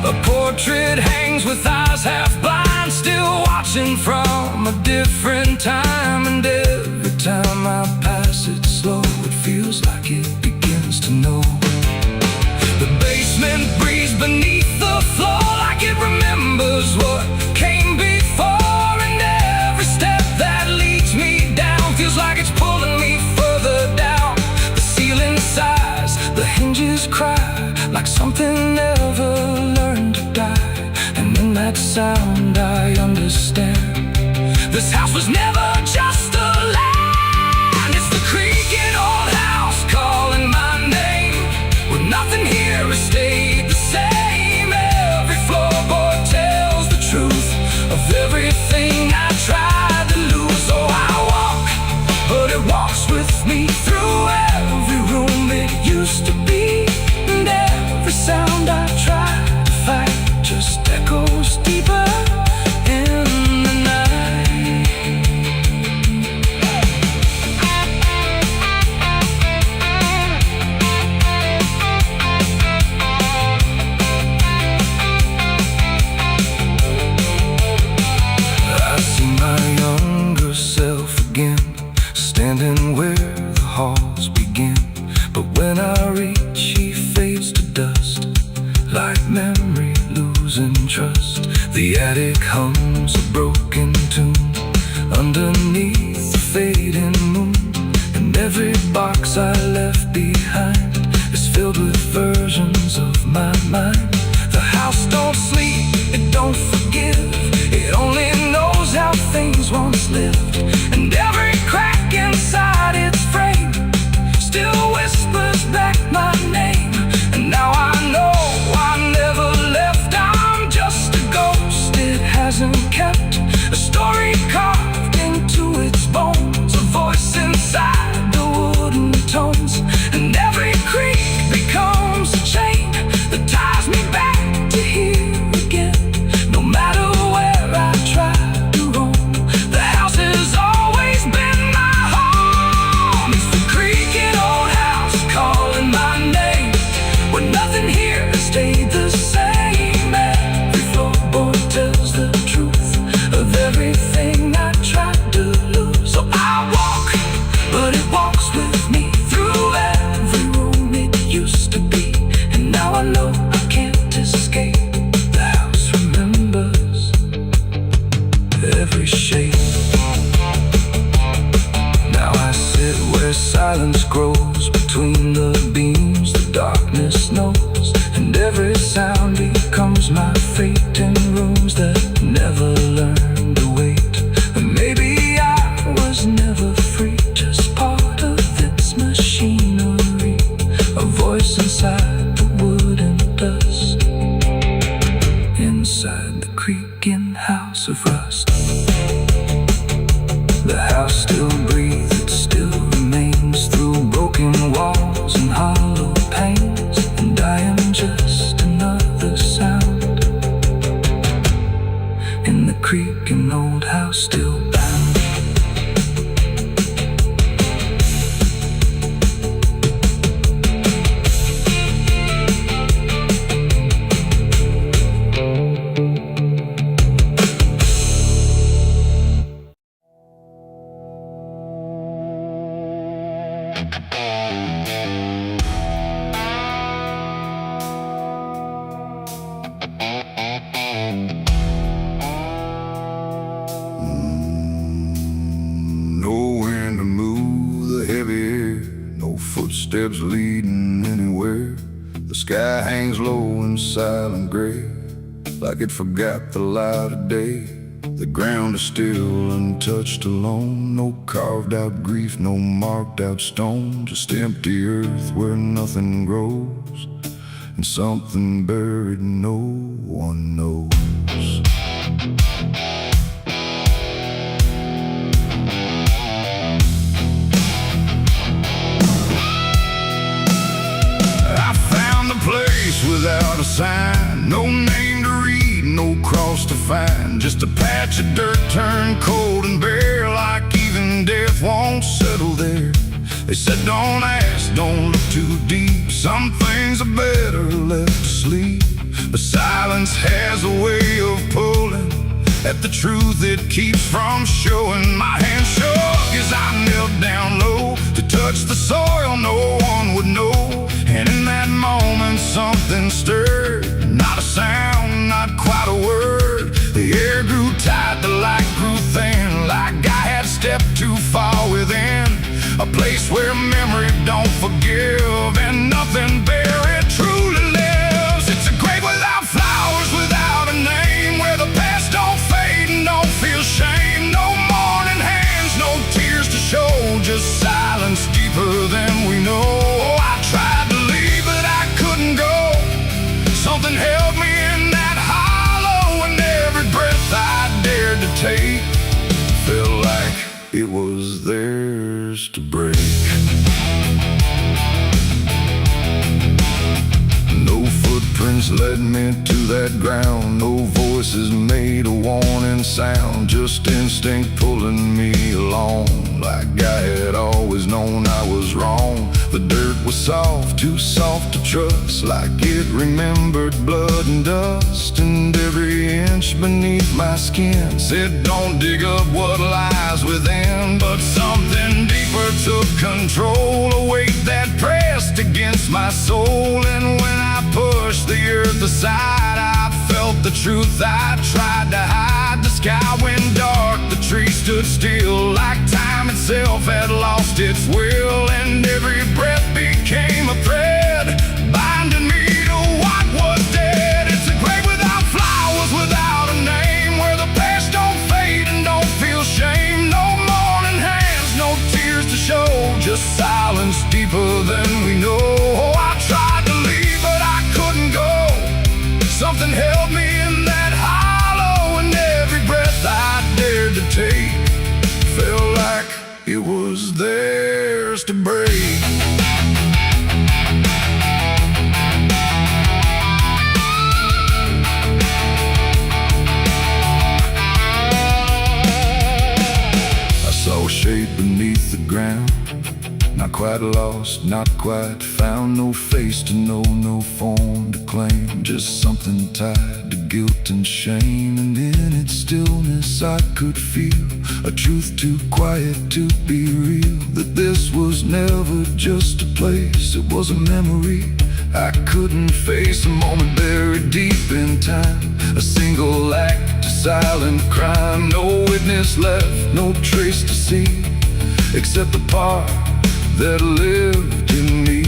A portrait hangs with eyes half blind, still watching from a different time. And every time I pass it slow, it feels like it begins to know. The basement breathes beneath the floor, like it remembers what came before. And every step that leads me down feels like it's pulling me further down. The ceiling sighs, the hinges cry, like something never learned to die. And in that sound I understand, this house was never just a land. It's the creaking old house calling my name, where nothing here has stayed the same. Every floorboard tells the truth of everything I tried to lose. Oh, I walk, but it walks with me through every room it used to be. And every sound I try to fight just echoes deeper in the night. I see my younger self again, standing where the halls begin. But when I reach, he fades to dust, like memory losing trust. The attic hums a broken tune underneath the fading moon. And every box I left behind is filled with versions of my mind. The house don't sleep, it don't forgive, it only knows how things once lived. And every crack inside it's fresh. but it walks with me through every room it used to be. And now I know I can't escape. The house remembers every shape. Now I sit where silence grows between the beams, the darkness knows, and every sound becomes my fate in rooms that never learned to wait. And maybe I was never free, just part of its machinery, a voice inside the wood and dust, inside the creaking house of rust. The house still breathes, it still remains through broken walls and hollow panes. And I am just another sound in the creaking old house still bound. Footsteps leading anywhere. The sky hangs low in silent gray, like it forgot the light of day. The ground is still untouched alone. No carved out grief, no marked out stone. Just empty earth where nothing grows, and something buried no one knows. Without a sign, no name to read, no cross to find. Just a patch of dirt turned cold and bare, like even death won't settle there. They said don't ask, don't look too deep. Some things are better left to sleep. But silence has a way of pulling at the truth it keeps from showing. My hand shook as I knelt down low to touch the soil no one would know. And in that moment something stirred, not a sound, not quite a word. The air grew tight, the light grew thin, like I had stepped too far within a place where memory don't forgive and nothing buried truly lives. It's a grave without flowers, without a name, where the past don't fade and don't feel shame. No mourning hands, no tears to show, just silence deeper than we know. I tried to leave, but I couldn't go. Something held me in that hollow, and every breath I dared to take felt like it was theirs to break. No footprints led me to that ground, no voices made a warning sound, just instinct pulling me along, like I had always known I was wrong. The dirt was soft, too soft to trust, like it remembered blood and dust. And every inch beneath my skin said don't dig up what lies within. But something deeper took control, a weight that pressed against my soul. And when I pushed the earth aside, I felt the truth I tried to hide. The sky went dark, the trees stood still, like time itself had lost its will. And every breath became a thread, binding me to what was dead. It's a grave without flowers, without a name, where the past don't fade and don't feel shame. No mourning hands, no tears to show, just silence deeper than we know. I tried to leave, but I couldn't go. Something held me in that hollow, and every breath I dared to take felt like it was theirs to break. I saw a shape beneath the ground, Not quite lost, not quite found. No face to know, no form to claim. Just something tied to guilt and shame. And in its stillness I could feel a truth too quiet to be real. That this was never just a place, it was a memory I couldn't face. A moment buried deep in time, a single act, a silent crime. No witness left, no trace to see, except the part that lived in me.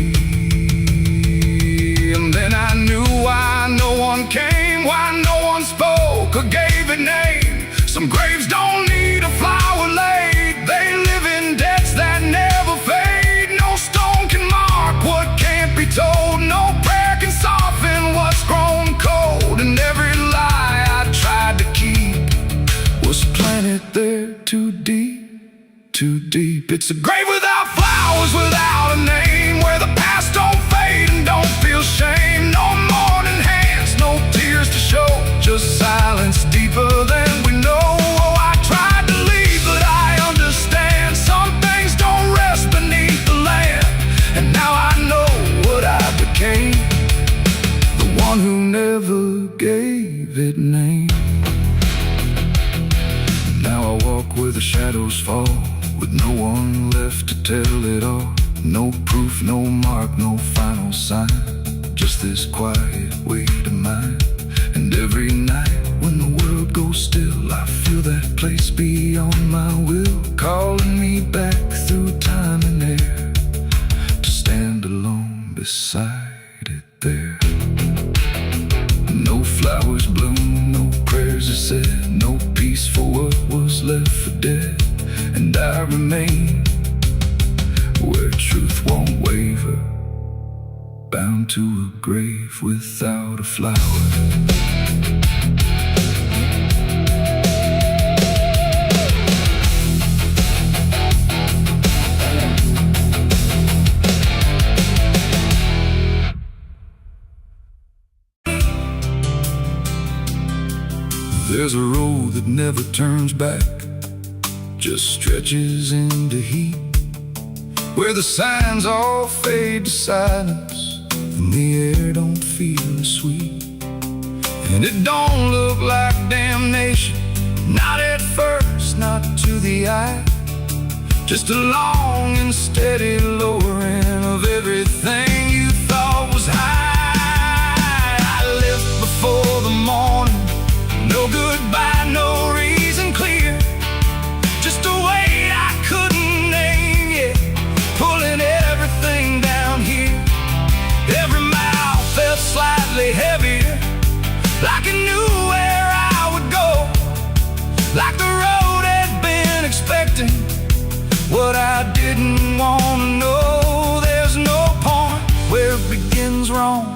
And then I knew why no one came, why no one spoke or gave it name. Some graves don't need a flower laid, they live in debts that never fade. No stone can mark what can't be told, no prayer can soften what's grown cold. And every lie I tried to keep was planted there too deep, too deep. It's a grave without flowers, without a name, where the past don't fade and don't feel shame. No mourning hands, no tears to show, just silence deeper than we know. Oh, I tried to leave, but I understand some things don't rest beneath the land. And now I know what I became, the one who never gave it name. Now I walk where the shadows fall, with no one left to tell it all. No proof, no mark, no final sign, just this quiet weight of mine. And every night when the world goes still, I feel that place beyond my will, calling me back through time and air, to stand alone beside it there. No flowers bloom, no prayers are said, no peace for what was left for dead. And I remain where truth won't waver, bound to a grave without a flower. There's a road that never turns back, just stretches into heat, where the signs all fade to silence and the air don't feel as sweet. And it don't look like damnation, not at first, not to the eye, just a long and steady lowering of everything you thought was high. I left before the morning, no goodbye, no reason clear, just a weight I couldn't name yet, pulling everything down here. Every mile felt slightly heavier, like it knew where I would go, like the road had been expecting what I didn't want to know. There's no point where it begins wrong,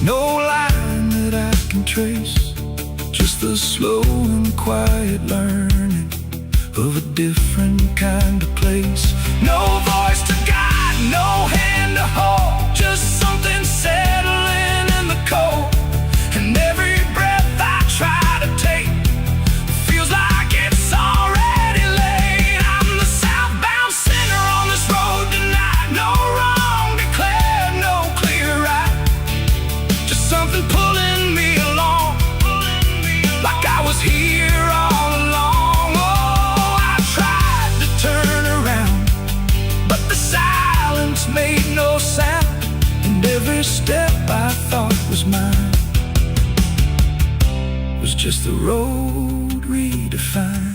no line that I can trace, just the slow and quiet learning of a different kind of place. No voice to guide, no hand to hold, just something settling in the cold. And every breath I try to take feels like it's already late. I'm the southbound sinner on this road tonight, no wrong declared, no clear right, just something pulling me along, like I was here all along. Oh, I tried to turn around, but the silence made no sound, and every step I thought was mine was just the road redefined.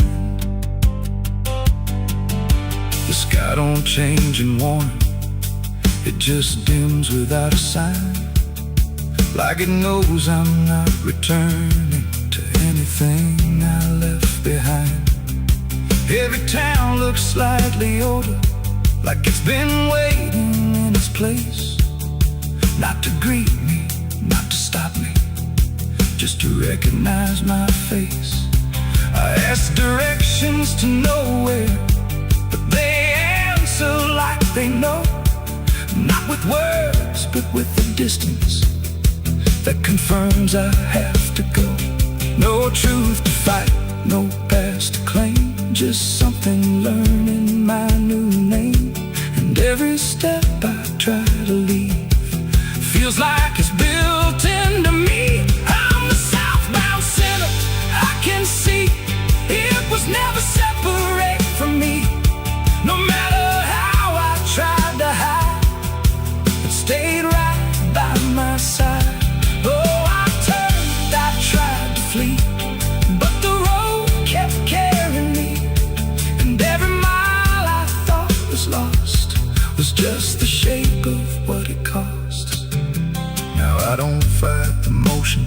The sky don't change in warning, it just dims without a sign, like it knows I'm not returning to anything I left behind. Every town looks slightly older, like it's been waiting in its place, not to greet me, not to stop me, just to recognize my face. I ask directions to nowhere, but they answer like they know, not with words, but with the distance that confirms I have to go. No truth to fight, no past to claim, just something learning my new name. And every step I try to leave feels like it's built into me. I'm the southbound sinner, I can see it was never separate from me. No matter how I tried to hide, it stayed right by my side. Oh, I turned, I tried to flee, but the road kept carrying me. And every mile I thought was lost was just the shape of what it cost. Now I don't fight the motion,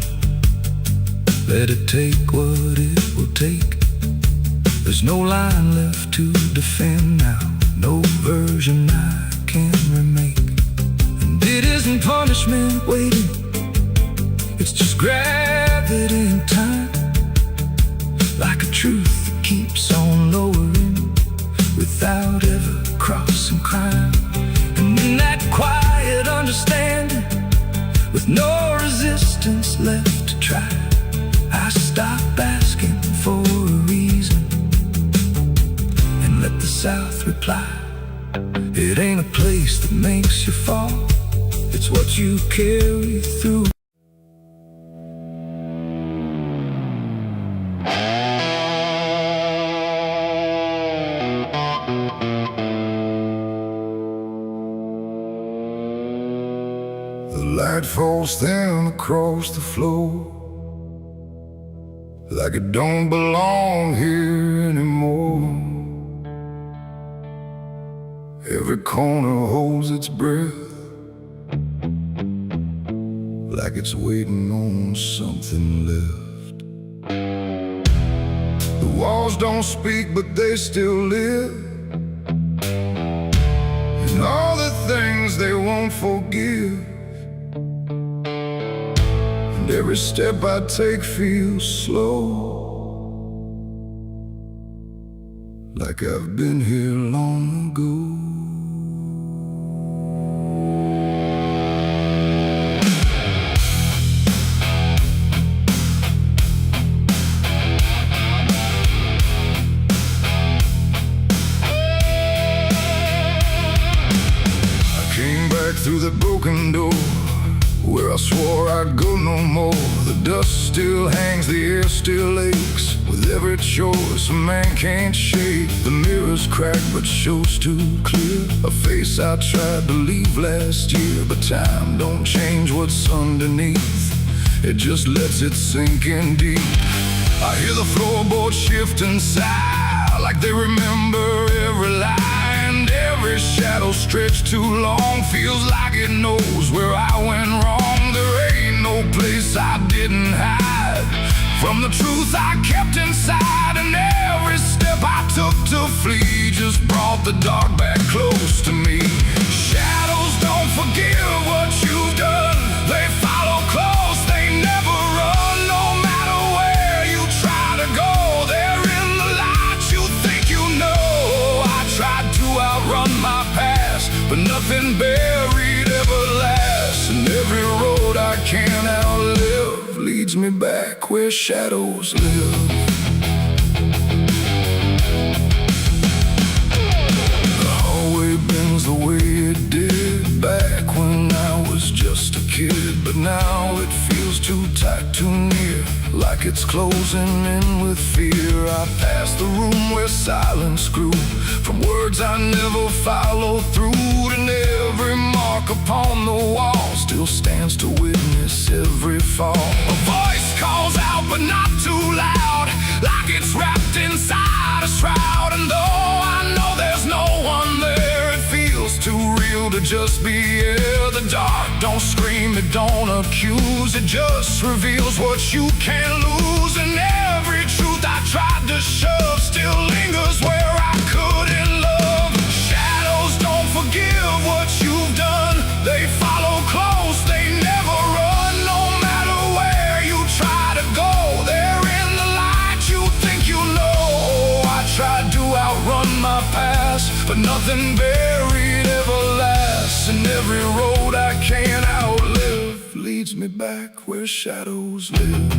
let it take what it will take. There's no line left to defend now, no version I can remake. And it isn't punishment waiting, it's just gravity in time, like a truth that keeps on lowering without ever crossing crime. And in that quiet understanding, with no resistance left to try, I stop asking for a reason and let the South reply. It ain't a place that makes you fall, it's what you carry through. The light falls thin across the floor, like it don't belong here anymore. Every corner holds its breath, like it's waiting on something left. The walls don't speak, but they still live, and all the things they won't forgive. And every step I take feels slow, like I've been here long ago. I came back through the broken door, where I swore I'd go no more. The dust still hangs, the air still aches with every choice a man can't shake. The mirror's cracked but shows too clear a face I tried to leave last year. But time don't change what's underneath, it just lets it sink in deep. I hear the floorboards shift and sigh, like they remember every lie. And every shadow stretched too long feels like it knows where I went wrong. There ain't no place I didn't hide from the truth I kept inside. And every step I took to flee just brought the dark back close to me. Shadows don't forgive what you've done, they follow close, they never run. No matter where you try to go, they're in the light you think you know. I tried to outrun my past, but nothing buried ever lasts. And every road I can't outlive leads me back where shadows live. The hallway bends the way it did back when I was just a kid, but now it feels too tight, too near, like it's closing in with fear. I passed the room where silence grew from words I never followed through. And every mark upon the wall still stands to witness every fall. A voice calls out but not too loud, like it's wrapped inside a shroud. And though I know there's no one there, it feels too real to just be here. The dark don't scream, it don't accuse, it just reveals what you can't lose. And every truth I tried to shove still lingers where I couldn't love. Shadows don't forgive what you've done, they follow close, they never run. No matter where you try to go, they're in the light you think you know. I tried to outrun my past, but nothing buried ever lasts. And every road I can't outlive leads me back where shadows live.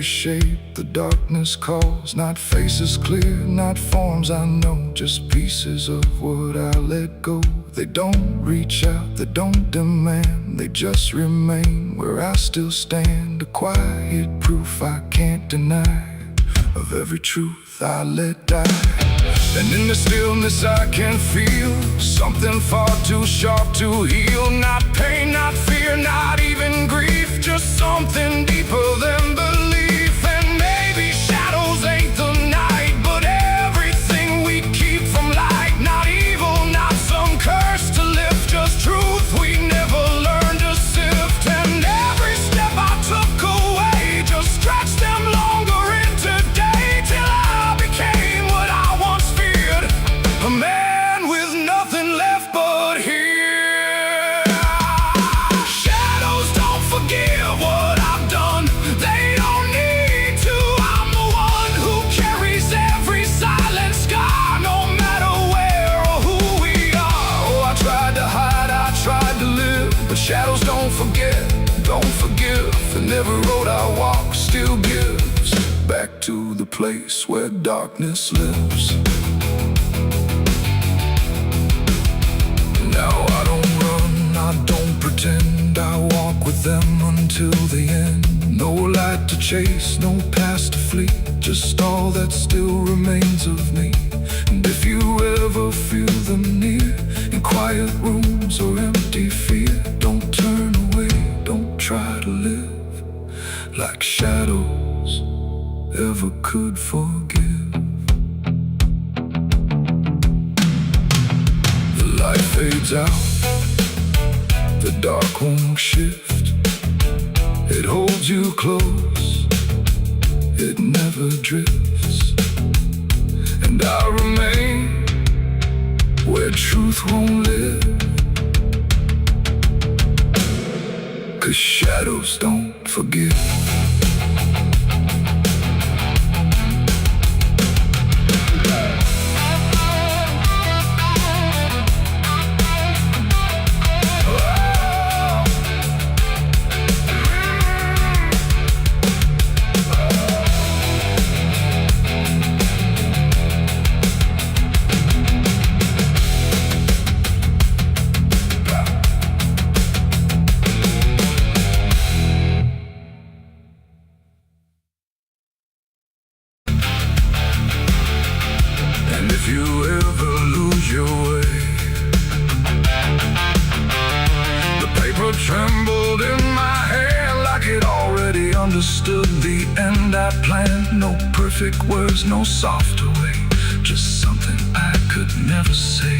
every shape the darkness calls. Not faces clear, not forms I know, just pieces of what I let go. They don't reach out, they don't demand, they just remain where I still stand. A quiet proof I can't deny of every truth I let die. And in the stillness I can feel something far too sharp to heal. Not pain, not fear, not even grief, just something deeper than belief. And maybe shadows ain't the night, but everything we keep from light. Not evil, not some curse to lift, just truth we never learned to sift. And every step I took away just stretched them longer into day, till I became what I once feared, a man with nothing left but here. Shadows don't forgive what I've done, they don't need to. I'm the one who carries every silent scar, no matter where or who we are. Oh, I tried to hide, I tried to live, but shadows don't forget, don't forgive. And every road I walk still gives back to the place where darkness lives. Now I don't run, I don't pretend, I walk with them until the end. No light to chase, no past to flee, just all that still remains of me. And if you ever feel them near, in quiet rooms or empty fear, don't turn away, don't try to live like shadows ever could forgive. The light fades out, the dark won't shift. It holds you close, it never drifts. And I remain where truth won't live, 'cause shadows don't forgive. If you ever lose your way, the paper trembled in my hand like it already understood the end I planned. No perfect words, no softer way, just something I could never say.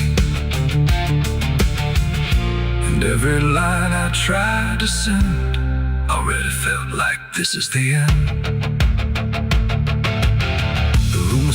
And every line I tried to send already felt like this is the end.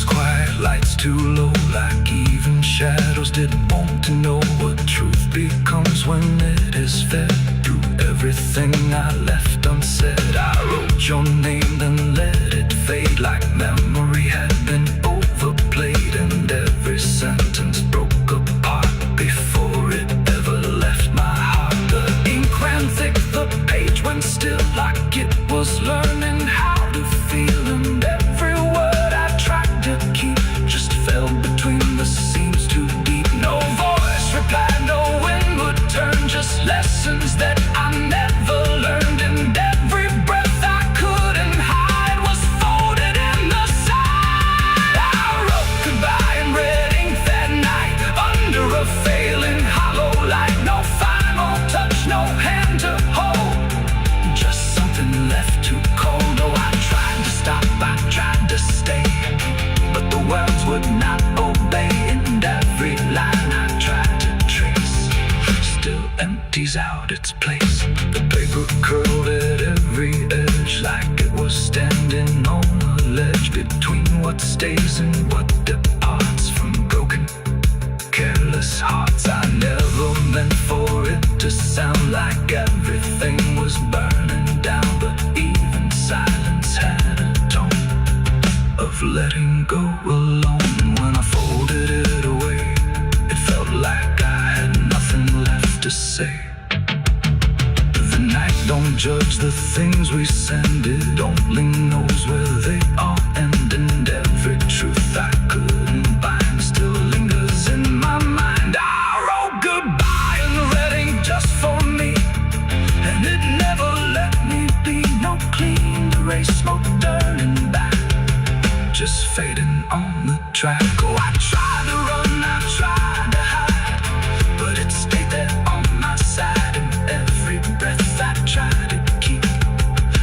Quiet, lights too low, like even shadows didn't want to know what truth becomes when it is fed. Through everything I left unsaid, I wrote your name, then let it fade like memory had been overplayed. And every sentence broke apart before it ever left my heart. The ink ran thick, the page went still, like it was learning how to feel. And every word I tried to keep just fell between the seams too deep. No voice replied, no wind would turn, just lessons that I never learned. And every breath I couldn't hide was folded in the side. I wrote goodbye in red ink that night, under a failing hollow light. No final touch, no hand to hold, just something left to cold. Oh, I tried to stop, I tried to stay, but the words would not obey. And every line I tried to trace still empties out its place. The paper curled at every edge like it was standing on a ledge between what stays and what departs from broken, careless hearts. I never meant for it to sound like everything was burning down, but even silence had a tone of letting go alone. When I folded it away, it felt like I had nothing left to say. The night don't judge the things we send. It only knows where they all end. And every truth I couldn't bind still lingers in my mind. I wrote goodbye in red ink just for me, and it never let me be. No clean erase, smoke turning back, just fading on the track. Oh, I tried to run, I tried to hide, but it stayed there on my side. And every breath I try to keep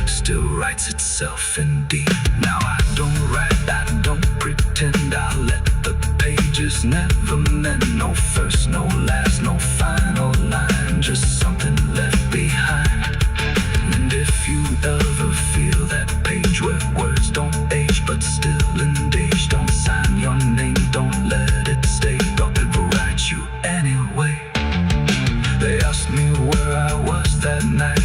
still writes itself indeed. Now I don't write, I don't pretend. I let the pages never mend. No first, no last, no final line, just something left behind. And if you ever feel that page where words don't age but still engage, don't sign your name, don't let it stay. God will write you anyway. They asked me where I was that night,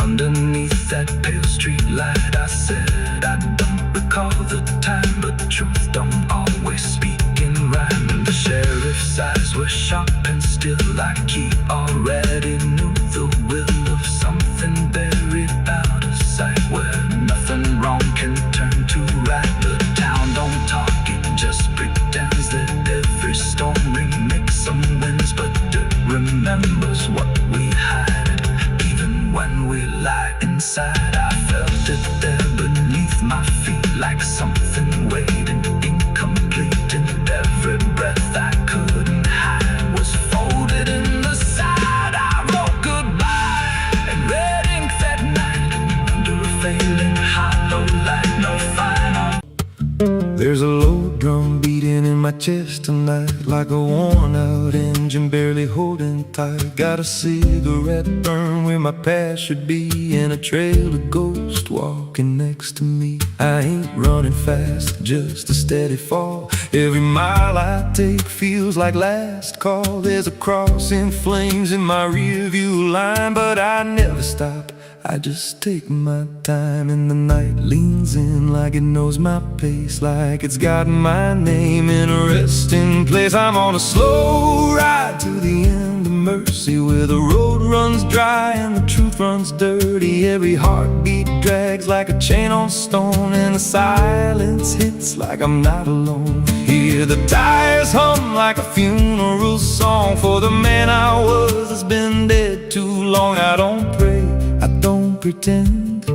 underneath that pale street light. I said I don't recall the time, but truth don't always speak in rhyme. And the sheriff's eyes were sharp and still, like he already knew the will of something buried out of sight, where nothing wrong can turn to right. The town don't talk, it just pretends that every storm remakes some winds, but it remembers what we hide. Even when we lie inside, I felt it there beneath my feet, like something waiting incomplete. And every breath I couldn't hide was folded in the side. I wrote goodbye in red ink that night, under a failing hollow light. No final. There's a low drum beating in my chest tonight, like a worn out engine barely holding tight. Got a cigarette burn where my past should be, and a trail of ghosts walking next to me. I ain't running fast, just a steady fall. Every mile I take feels like last call. There's a cross in flames in my rear view line, but I never stop, I just take my time. And the night leans in like it knows my pace, like it's got my name in a resting place. I'm on a slow ride to the end of mercy, where the road runs dry and the truth runs dirty. Every heartbeat drags like a chain on stone, and the silence hits like I'm not alone. Hear the tires hum like a funeral song for the man I was that's been dead too long. I don't pray, I don't pretend,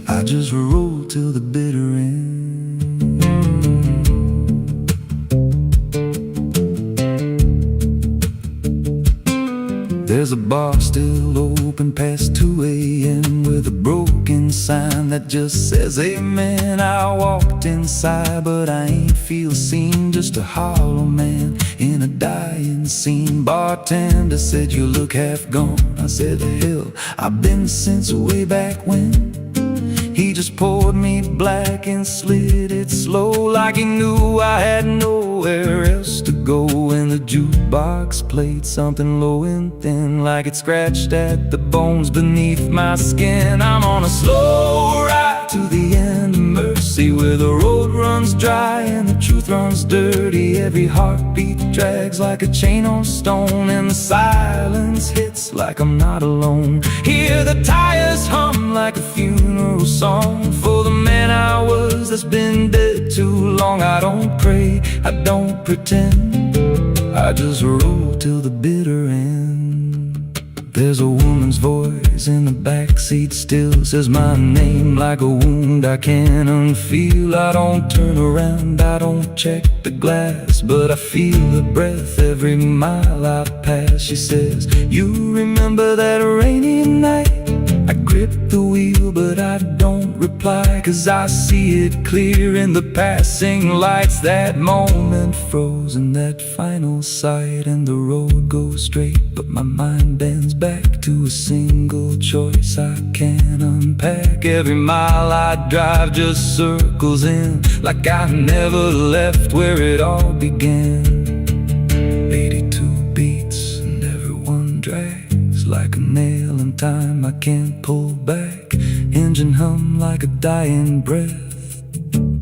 I just roll till the bitter end. There's a bar still open past 2 a.m. with a broken sign that just says amen. I walked inside, but I ain't feel seen, just a hollow man in a dying scene. Bartender said, you look half gone. I said, the hell, I've been since way back when. He just poured me black and slid it slow, like he knew I had nowhere else to go. And the jukebox played something low and thin, like it scratched at the bones beneath my skin. I'm on a slow ride to the end of mercy, where the road runs dry and the truth runs dirty. Every heartbeat drags like a chain on stone, and the silence hits like I'm not alone. Hear the tires hum like a funeral song for the man I was that's been dead too long. I don't pray, I don't pretend, I just roll till the bitter end. There's a woman's voice in the backseat still, says my name like a wound I can't unfeel. I don't turn around, I don't check the glass, but I feel her breath every mile I pass. She says, you remember that rainy night? I grip the wheel, but I don't reply, 'cause I see it clear in the passing lights. That moment frozen, that final sight, and the road goes straight, but my mind bends back to a single choice I can't unpack. Every mile I drive just circles in, like I never left where it all began. 82 beats and everyone drags like a nail in time I can't pull back. Engine hum like a dying breath,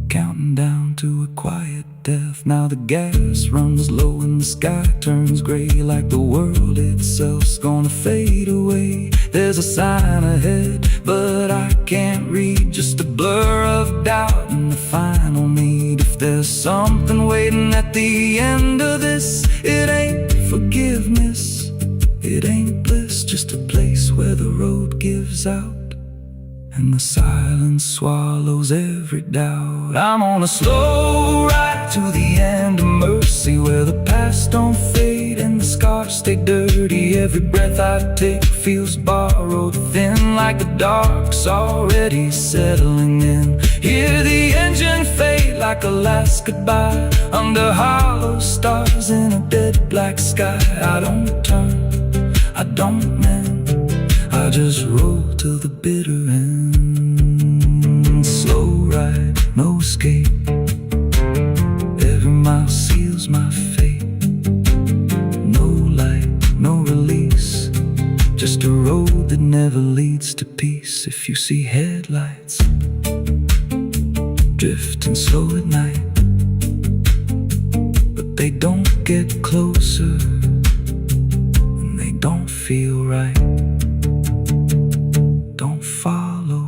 counting down to a quiet death. death. Now the gas runs low and the sky turns gray, like the world itself's gonna fade away. There's a sign ahead, but I can't read, just a blur of doubt and the final need. If there's something waiting at the end of this, it ain't forgiveness, it ain't bliss, just a place where the road gives out and the silence swallows every doubt. I'm on a slow ride to the end of mercy, where the past don't fade and the scars stay dirty. Every breath I take feels borrowed, thin like the dark's already settling in. Hear the engine fade like a last goodbye, under hollow stars in a dead black sky. I don't turn, I don't mend, I just roll till the bitter end. Slow ride, no escape, every mile seals my fate. No light, no release, just a road that never leads to peace. If you see headlights drifting slow at night, but they don't get closer and they don't feel right, don't follow,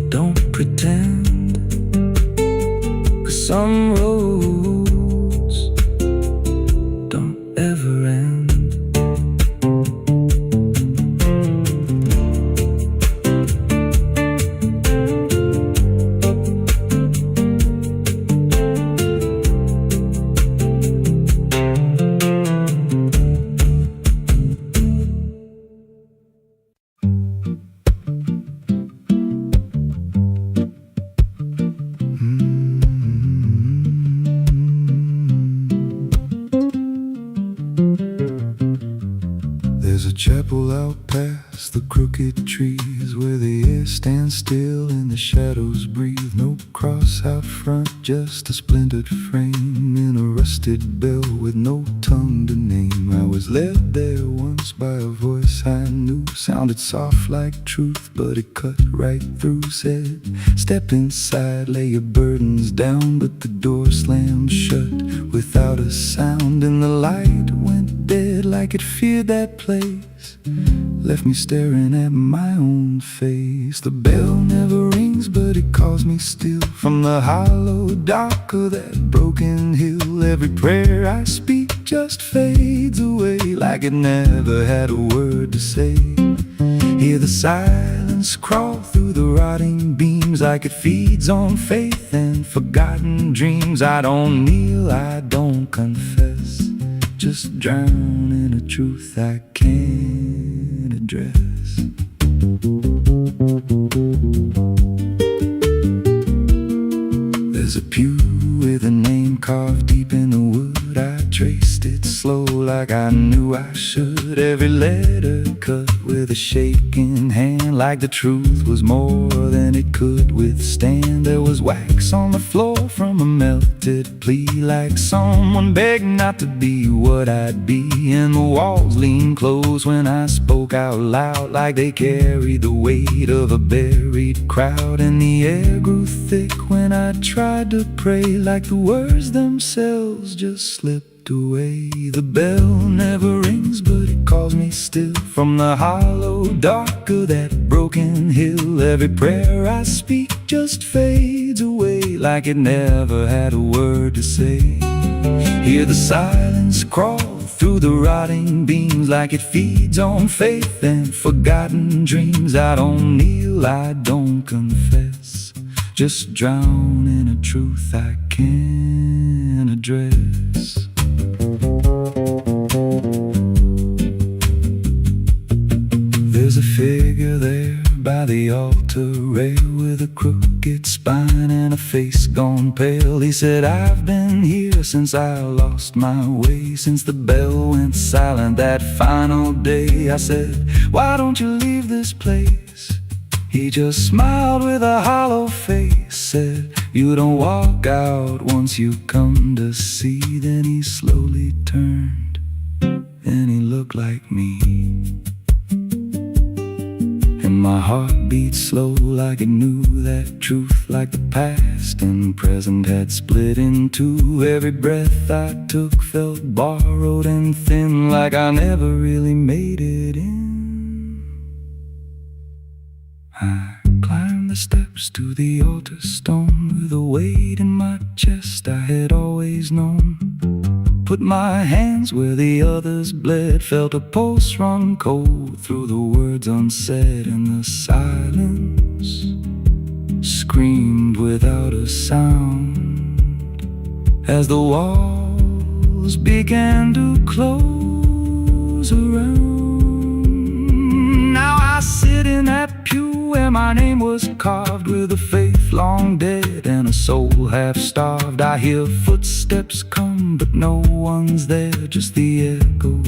don't pretend, 'cause some roads don't ever end. There's a chapel out past the crooked trees, where the air stands still and the shadows breathe. No cross out front, just a splintered frame in a rusted bell with no tongue to name. I was led there once by a voice I knew, sounded soft like truth, but it cut right through. Said, step inside, lay your burdens down, but the door slammed shut without a sound, and the light went dead like it feared that place, left me staring at my own face. The bell never rings, but it calls me still, from the hollow dark of that broken hill. Every prayer I speak just fades away, like it never had a word to say. Hear the silence crawl through the rotting beams, like it feeds on faith and forgotten dreams. I don't kneel, I don't confess, just drown in a truth I can't address. There's a pew with a name carved deep in the wood. I traced it slow like I knew I should. Every letter cut with a shaking hand, like the truth was more than it could withstand. There was wax on the floor from a melted plea, like someone begged not to be what I'd be. And the walls leaned close when I spoke out loud, like they carried the weight of a buried crowd. And the air grew thick when I tried to pray, like the words themselves just slipped away. The bell never rings, but it calls me still, from the hollow dark of that broken hill. Every prayer I speak just fades away, like it never had a word to say. Hear the silence crawl through the rotting beams, like it feeds on faith and forgotten dreams. I don't kneel, I don't confess, just drown in a truth I can't address. There's a figure there by the altar rail, with a crooked spine and a face gone pale. He said, I've been here since I lost my way, since the bell went silent that final day. I said, why don't you leave this place? He just smiled with a hollow face, said, you don't walk out once you come to see. Then he slowly turned and he looked like me, and my my heart beat slow like it knew that truth, like the past and present had split in two. Every breath I took felt borrowed and thin, like I never really made it in. I climbed the steps to the altar stone with a weight in my chest I had always known. Put my hands where the others bled, felt a pulse run cold through the words unsaid, and the silence screamed without a sound as the walls began to close around. Now I sit in that pew where my name was carved, with a faith long dead and a soul half starved. I hear footsteps come, but no one's there, just the echo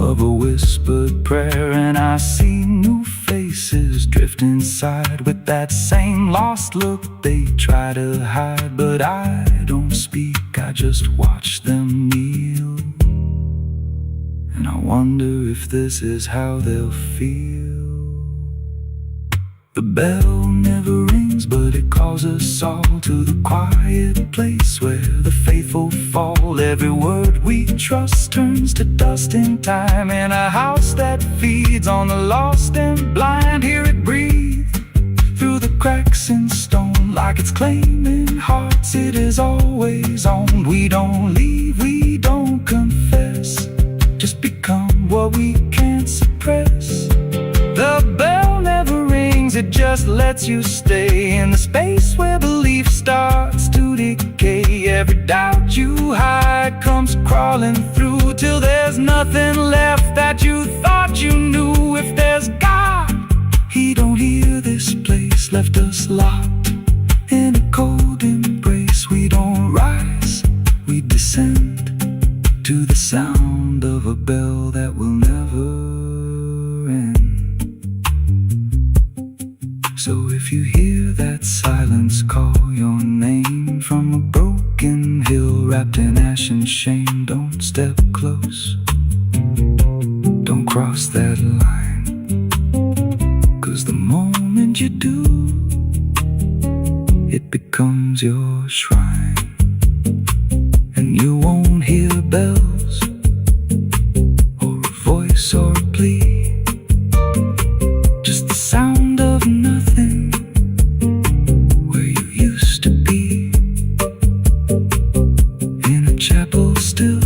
of a whispered prayer. And I see new faces drift inside with that same lost look they try to hide. But I don't speak, I just watch them kneel, and I wonder if this is how they'll feel. The bell never rings, but it calls us all to the quiet place where the faithful fall. Every word we trust turns to dust in time, in a house that feeds on the lost and blind. Hear it breathe through the cracks in stone, like it's claiming hearts it is always owned. We don't leave, we don't confess, just become what we can't suppress. The bell never rings, it just lets you stay in the space where belief starts to decay. Every doubt you hide comes crawling through, till there's nothing left that you thought you knew. If there's God, He don't hear this place, left us locked in a cold embrace. We don't rise, we descend to the sound of a bell that will never end. So if you hear that silence call your name from a broken hill wrapped in ash and shame, don't step close, don't cross that line, 'cause the moment you do, it becomes your shrine. And you won't hear bells or a voice or a plea, just the sound of nothing where you used to be, in a chapel still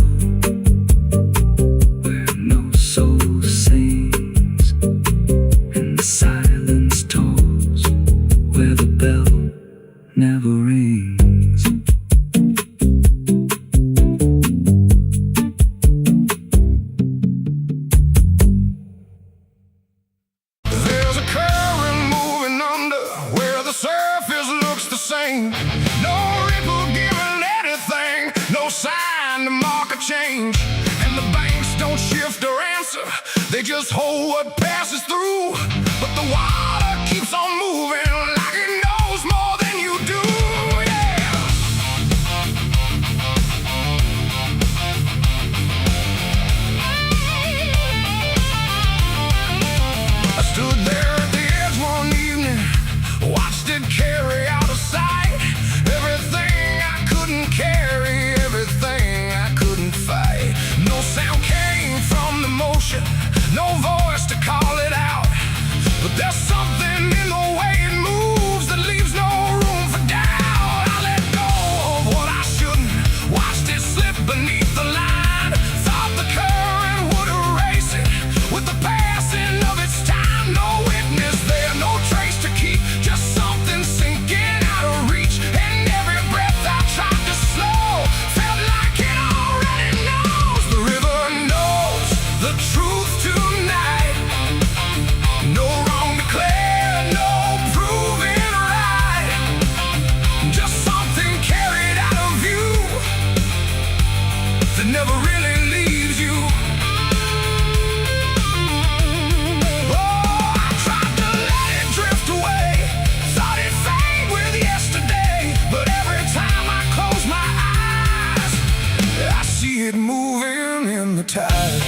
where no soul sings, and the silence tolls where the bell never rings. There's a current moving under where the surface looks the same. No ripple giving anything, no sign to mark a change. And the banks don't shift or answer, they just hold what passes through. But the water keeps on moving like it knows more than you do. Yeah. I stood there at the edge one evening, watched it carry out of sight. Everything I couldn't carry, everything I couldn't fight. No sound came from the motion, no voice to call it out. But there's something in the way it moves that leaves no room for doubt. I let go of what I shouldn't, watched it slip beneath the line. Thought the current would erase it with the passing of its time. No witness there, no trace to keep, just something sinking out of reach. And every breath I tried to slow felt like it already knows. The river knows the truth tonight. No wrong declared, no proven right, just something carried out of view that never really leaves you. Oh, I tried to let it drift away, thought it'd fade with yesterday. But every time I close my eyes, I see it moving in the tide.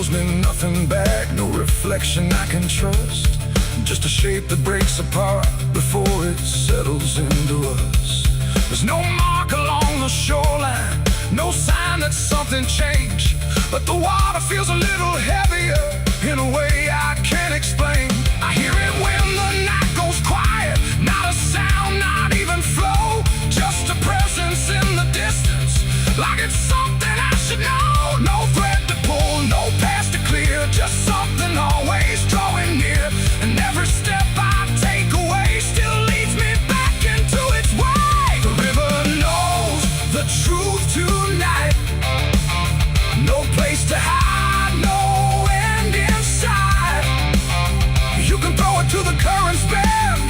shows me nothing back, no reflection I can trust. Just a shape that breaks apart before it settles into us. There's no mark along the shoreline, no sign that something changed, but the water feels a little heavier in a way I can't explain. I hear it when the night goes quiet, not a sound, not even flow, just a presence in the distance, like it's something I should know. No thread to pull, no path to clear, just something always drawing near. And every step I take away still leads me back into its way. The river knows the truth tonight. No place to hide, no end in sight. You can throw it to the current's bend,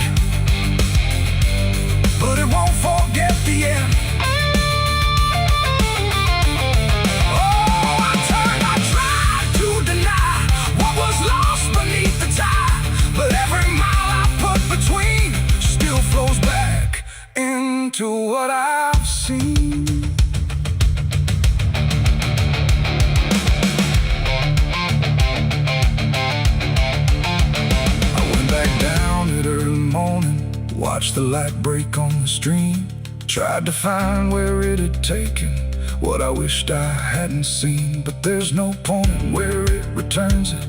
but it won't forget the end. To what I've seen. I went back down at early morning, watched the light break on the stream, tried to find where it had taken what I wished I hadn't seen. But there's no point where it returns it,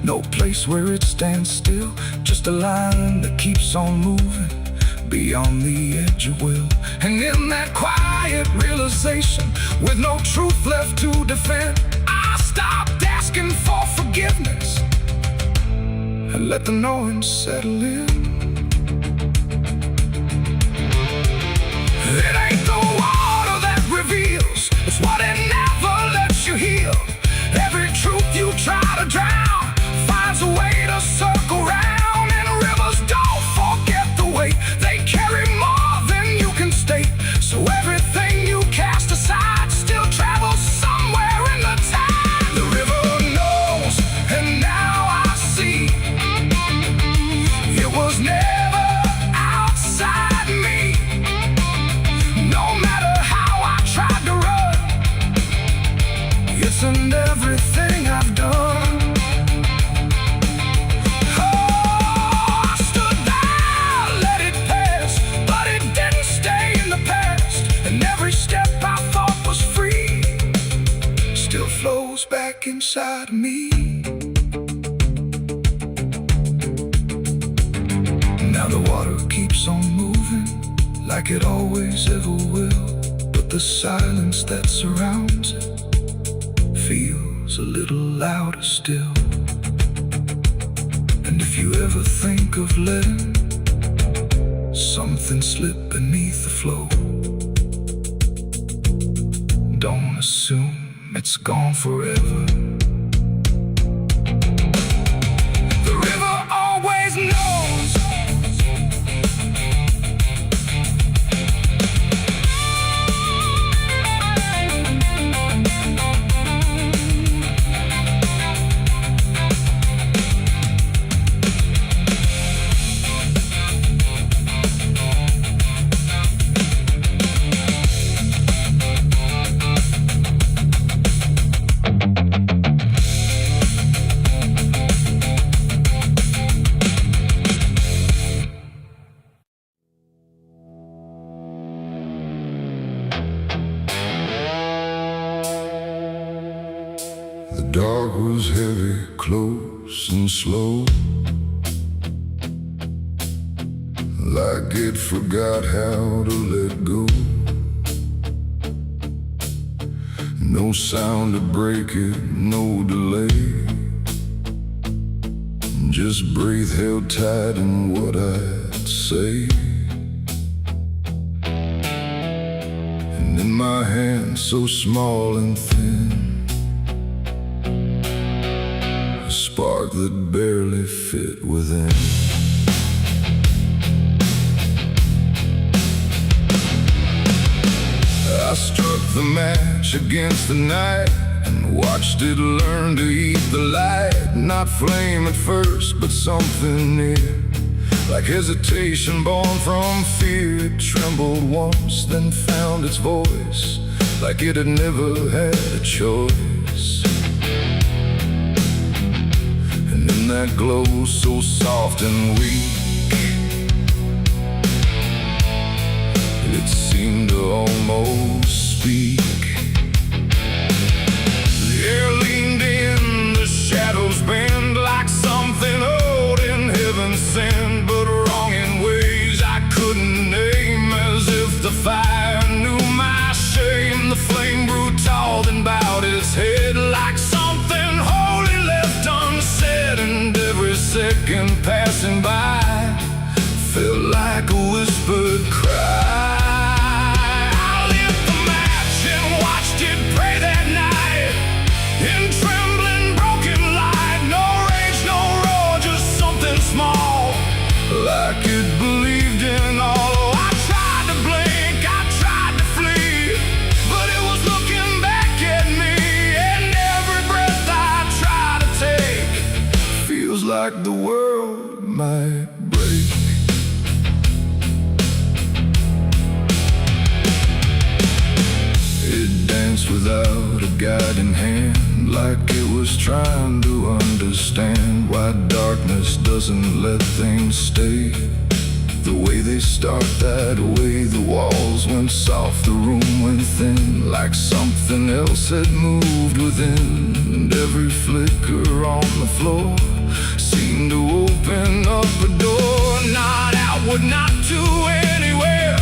no place where it stands still, just a line that keeps on moving beyond the edge of will. And in that quiet realization, with no truth left to defend, I stopped asking for forgiveness and let the knowing settle in. It ain't the water that reveals, it's what it never lets you heal. Every truth you try to drown finds a way to circle round. And rivers don't forget the weight, they carry more than you can state. So everything you cast aside still travels somewhere in the tide. The river knows, and now I see, it was never outside me. No matter how I tried to run, it's in everything I've done. Flows back inside me. Now the water keeps on moving like it always ever will, but the silence that surrounds it feels a little louder still. And if you ever think of letting something slip beneath the flow, don't assume it's gone forever. The river always knows. The dark was heavy, close and slow, like it forgot how to let go. No sound to break it, no delay, just breath held tight in what I'd say. And in my hand so small and thin, a spark that barely fit within. I struck the match against the night and watched it learn to eat the light. Not flame at first, but something near, like hesitation born from fear. It trembled once, then found its voice, like it had never had a choice. that glow so soft and weak. It seemed to almost speak. The air leaned in, the shadows bend like something old in heaven sent, but wrong in ways I couldn't name. As if the fire knew my shame, the flame grew tall and bowed its head like something holy left unsaid. And every second passing by felt like a whispered cry. I lit the match and watched it pray that night in trembling broken light. No rage, no roar, just something small, like it believed in all. I tried to blink, I tried to flee, but it was looking back at me. And every breath I try to take feels like the world might break. It danced without a guiding hand, like it was trying to understand why darkness doesn't let things stay the way they start. That way the walls went soft, the room went thin, like something else had moved within. And every flicker on the floor seemed to open up a door, not outward, not to anywhere,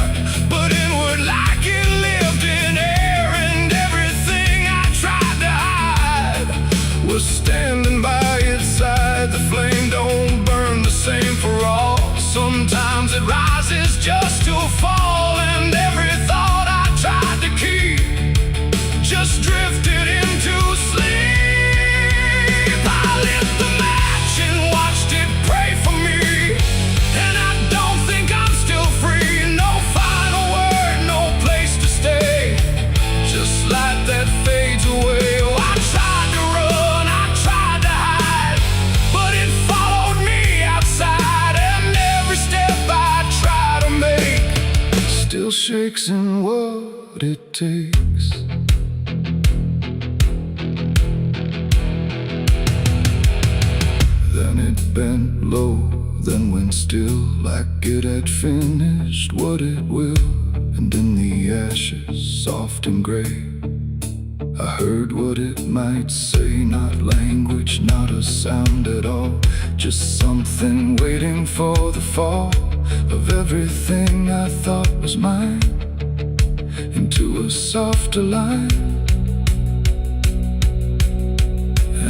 but inward, like it lived in air. And everything I tried to hide was standing by its side. The flame don't burn the same for all. Sometimes it rises just to fall, and every thought I tried to keep just drifted into sleep. I lit the match and watched it pray for me, and I don't think I'm still free. No final word, no place to stay, just light that fades away. Oh, I tried to run, I tried to hide, but it followed me outside. And every step I try to make still shakes in what it takes. Then it bent low, then went still, like it had finished what it will. And in the ashes, soft and gray, I heard what it might say. Not language, not a sound at all, just something waiting for the fall of everything I thought was mine into a softer line.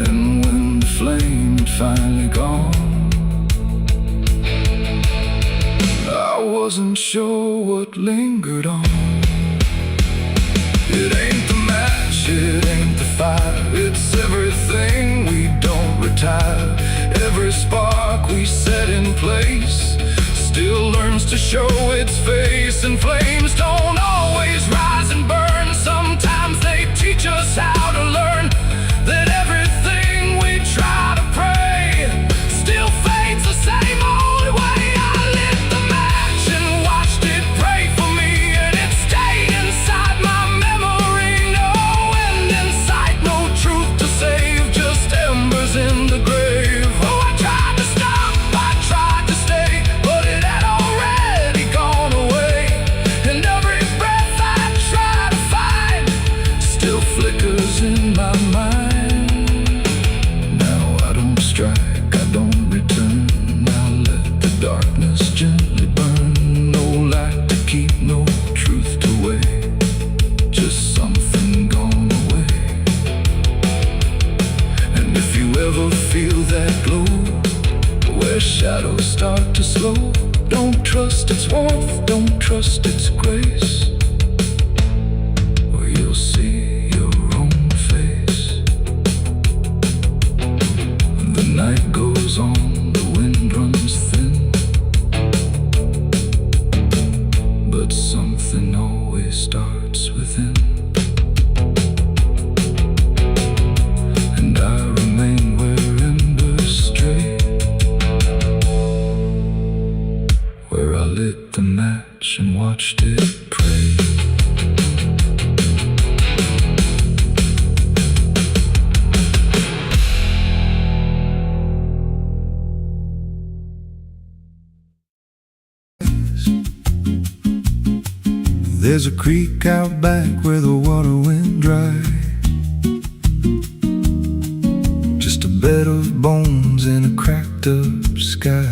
And when the flame had finally gone, I wasn't sure what lingered on. It ain't the match, it ain't the fire, it's everything we don't retire. Every spark we set in place still learns to show its face. And flames don't always rise and burn, sometimes they teach us how to learn that everything we try to pray still fades the same old way. I lit the match and watched it pray for me, and it stayed inside my memory. No end in sight, no truth to save, just embers in the grave. Oh, I tried to stop, I tried to stay, but it had already gone away. And every breath I try to find still flickers in my mind. Now I don't strike, I don't return, I let the darkness gently burn. No light to keep, no truth to weigh, just something gone away. And if you ever feel that glow where shadows start to slow, don't trust its warmth, don't trust its grace, or you'll see your own face. The night goes on, the wind runs thin, but something always starts within. And I remain where embers stray, where I lit the match and watched it pray. There's a creek out back where the water went dry, just a bed of bones in a cracked up sky.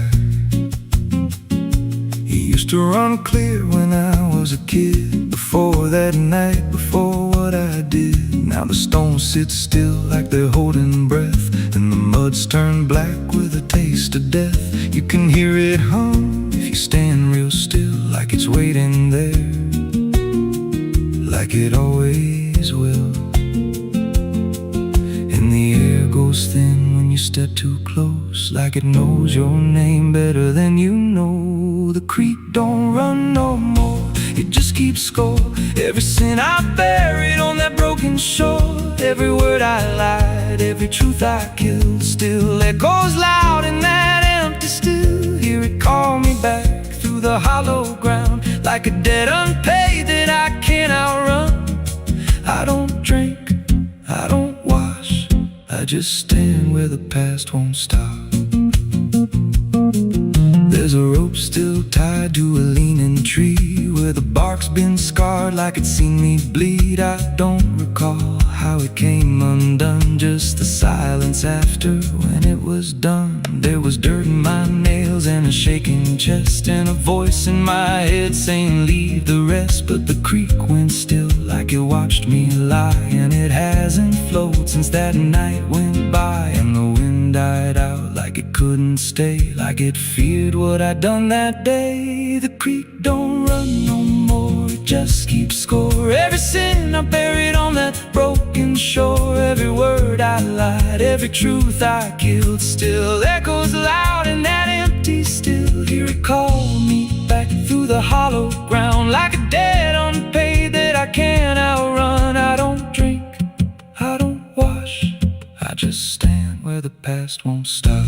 He used to run clear when I was a kid, before that night, before what I did. Now the stones sit still like they're holding breath, and the mud's turned black with a taste of death. You can hear it hum if you stand real still, like it's waiting there, like it always will. And the air goes thin when you step too close, like it knows your name better than you know. The creek don't run no more, it just keeps score. Every sin I buried on that broken shore, every word I lied, every truth I killed, still echoes loud in that empty still. Hear it call me back through the hollow ground, like a debt unpaid that I can't outrun. I don't drink, I don't wash, I just stand where the past won't stop. There's a rope still tied to a leaning tree, where the bark's been scarred like it's seen me bleed. I don't recall how it came undone, just the silence after when it was done. There was dirt in my nails and a shaking chest, and a voice in my head saying leave the rest. But the creek went still like it watched me lie, and it hasn't flowed since that night went by. And the wind died out like it couldn't stay, like it feared what I'd done that day. The creek don't run no more, it just keeps score. Every sin I buried on that broken shore, every word I lied, every truth I killed, still echoes loud in that empty still. Hear it call me back through the hollow ground, like a debt unpaid that I can't outrun. I don't drink, I don't wash, I just stand where the past won't stop.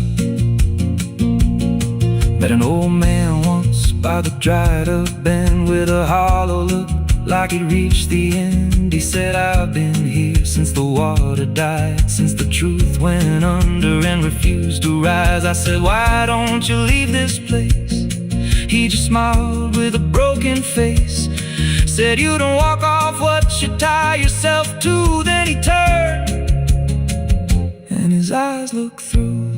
Met an old man once by the dried up bend, with a hollow look like he'd reached the end. He said, I've been here since the water died, since the truth went under and refused to rise. I said, why don't you leave this place? He just smiled with a broken face, said, you don't walk off what you tie yourself to. Then he turned and his eyes looked through,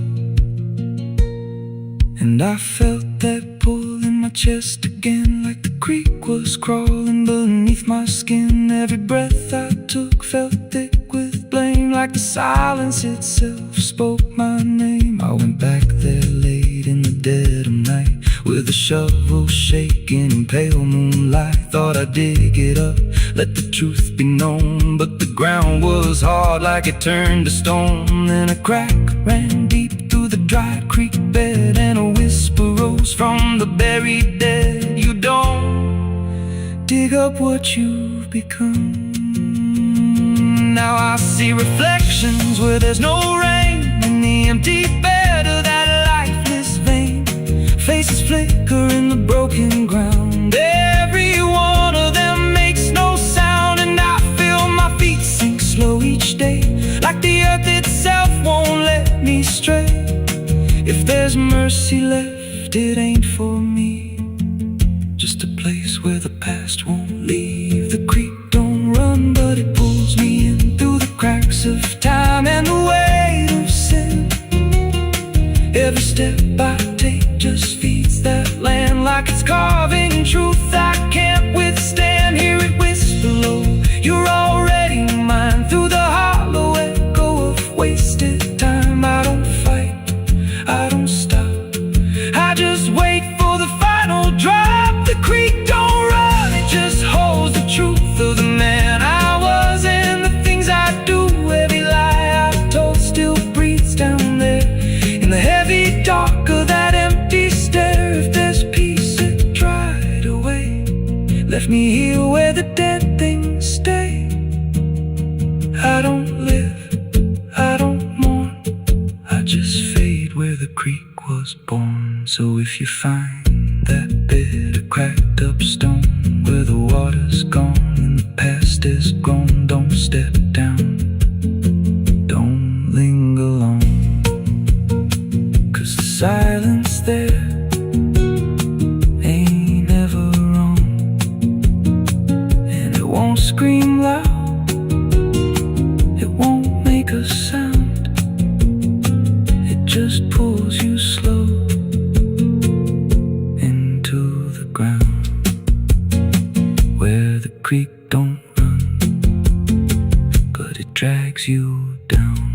and I felt that pull in my chest again, like the creek was crawling beneath my skin. Every breath I took felt thick with blame, like the silence itself spoke my name. I went back there late in the dead of night, with a shovel shaking in pale moonlight. Thought I'd dig it up, let the truth be known, but the ground was hard like it turned to stone. Then a crack ran deep through the dry creek bed, and a whisper rose from the buried dead. You don't dig up what you've become. Now I see reflections where there's no rain, in the empty bed of that lifeless vein. Faces flicker in the broken ground, every one of them makes no sound. And I feel my feet sink slow each day, like the earth itself won't let me stray. If there's mercy left, it ain't for me, just a place where the past won't leave. The creek don't run, but it pulls me in through the cracks of time and the weight of sin. Every step I take just feeds that land, like it's carving truth I can't withstand. Hear it whisper low, you're already mine, through the hollow echo of wasted time. I don't fight, I don't stop, I just wait for the final drop. The creek don't run, it just holds the truth of the man I was and the things I do. Every lie I told still breathes down there in the heavy dark of that empty stare. If there's peace, it dried away, left me here where the dead things stay. I don't live, I don't mourn, I just fade where the creek was born. So if you find that bit of cracked up stone, where the water's gone and the past is grown, don't step down, don't linger long, 'cause the silence there ain't ever wrong. won't scream loud, it won't make a sound. It just pulls you slow into the ground, where the creek don't run, but it drags you down.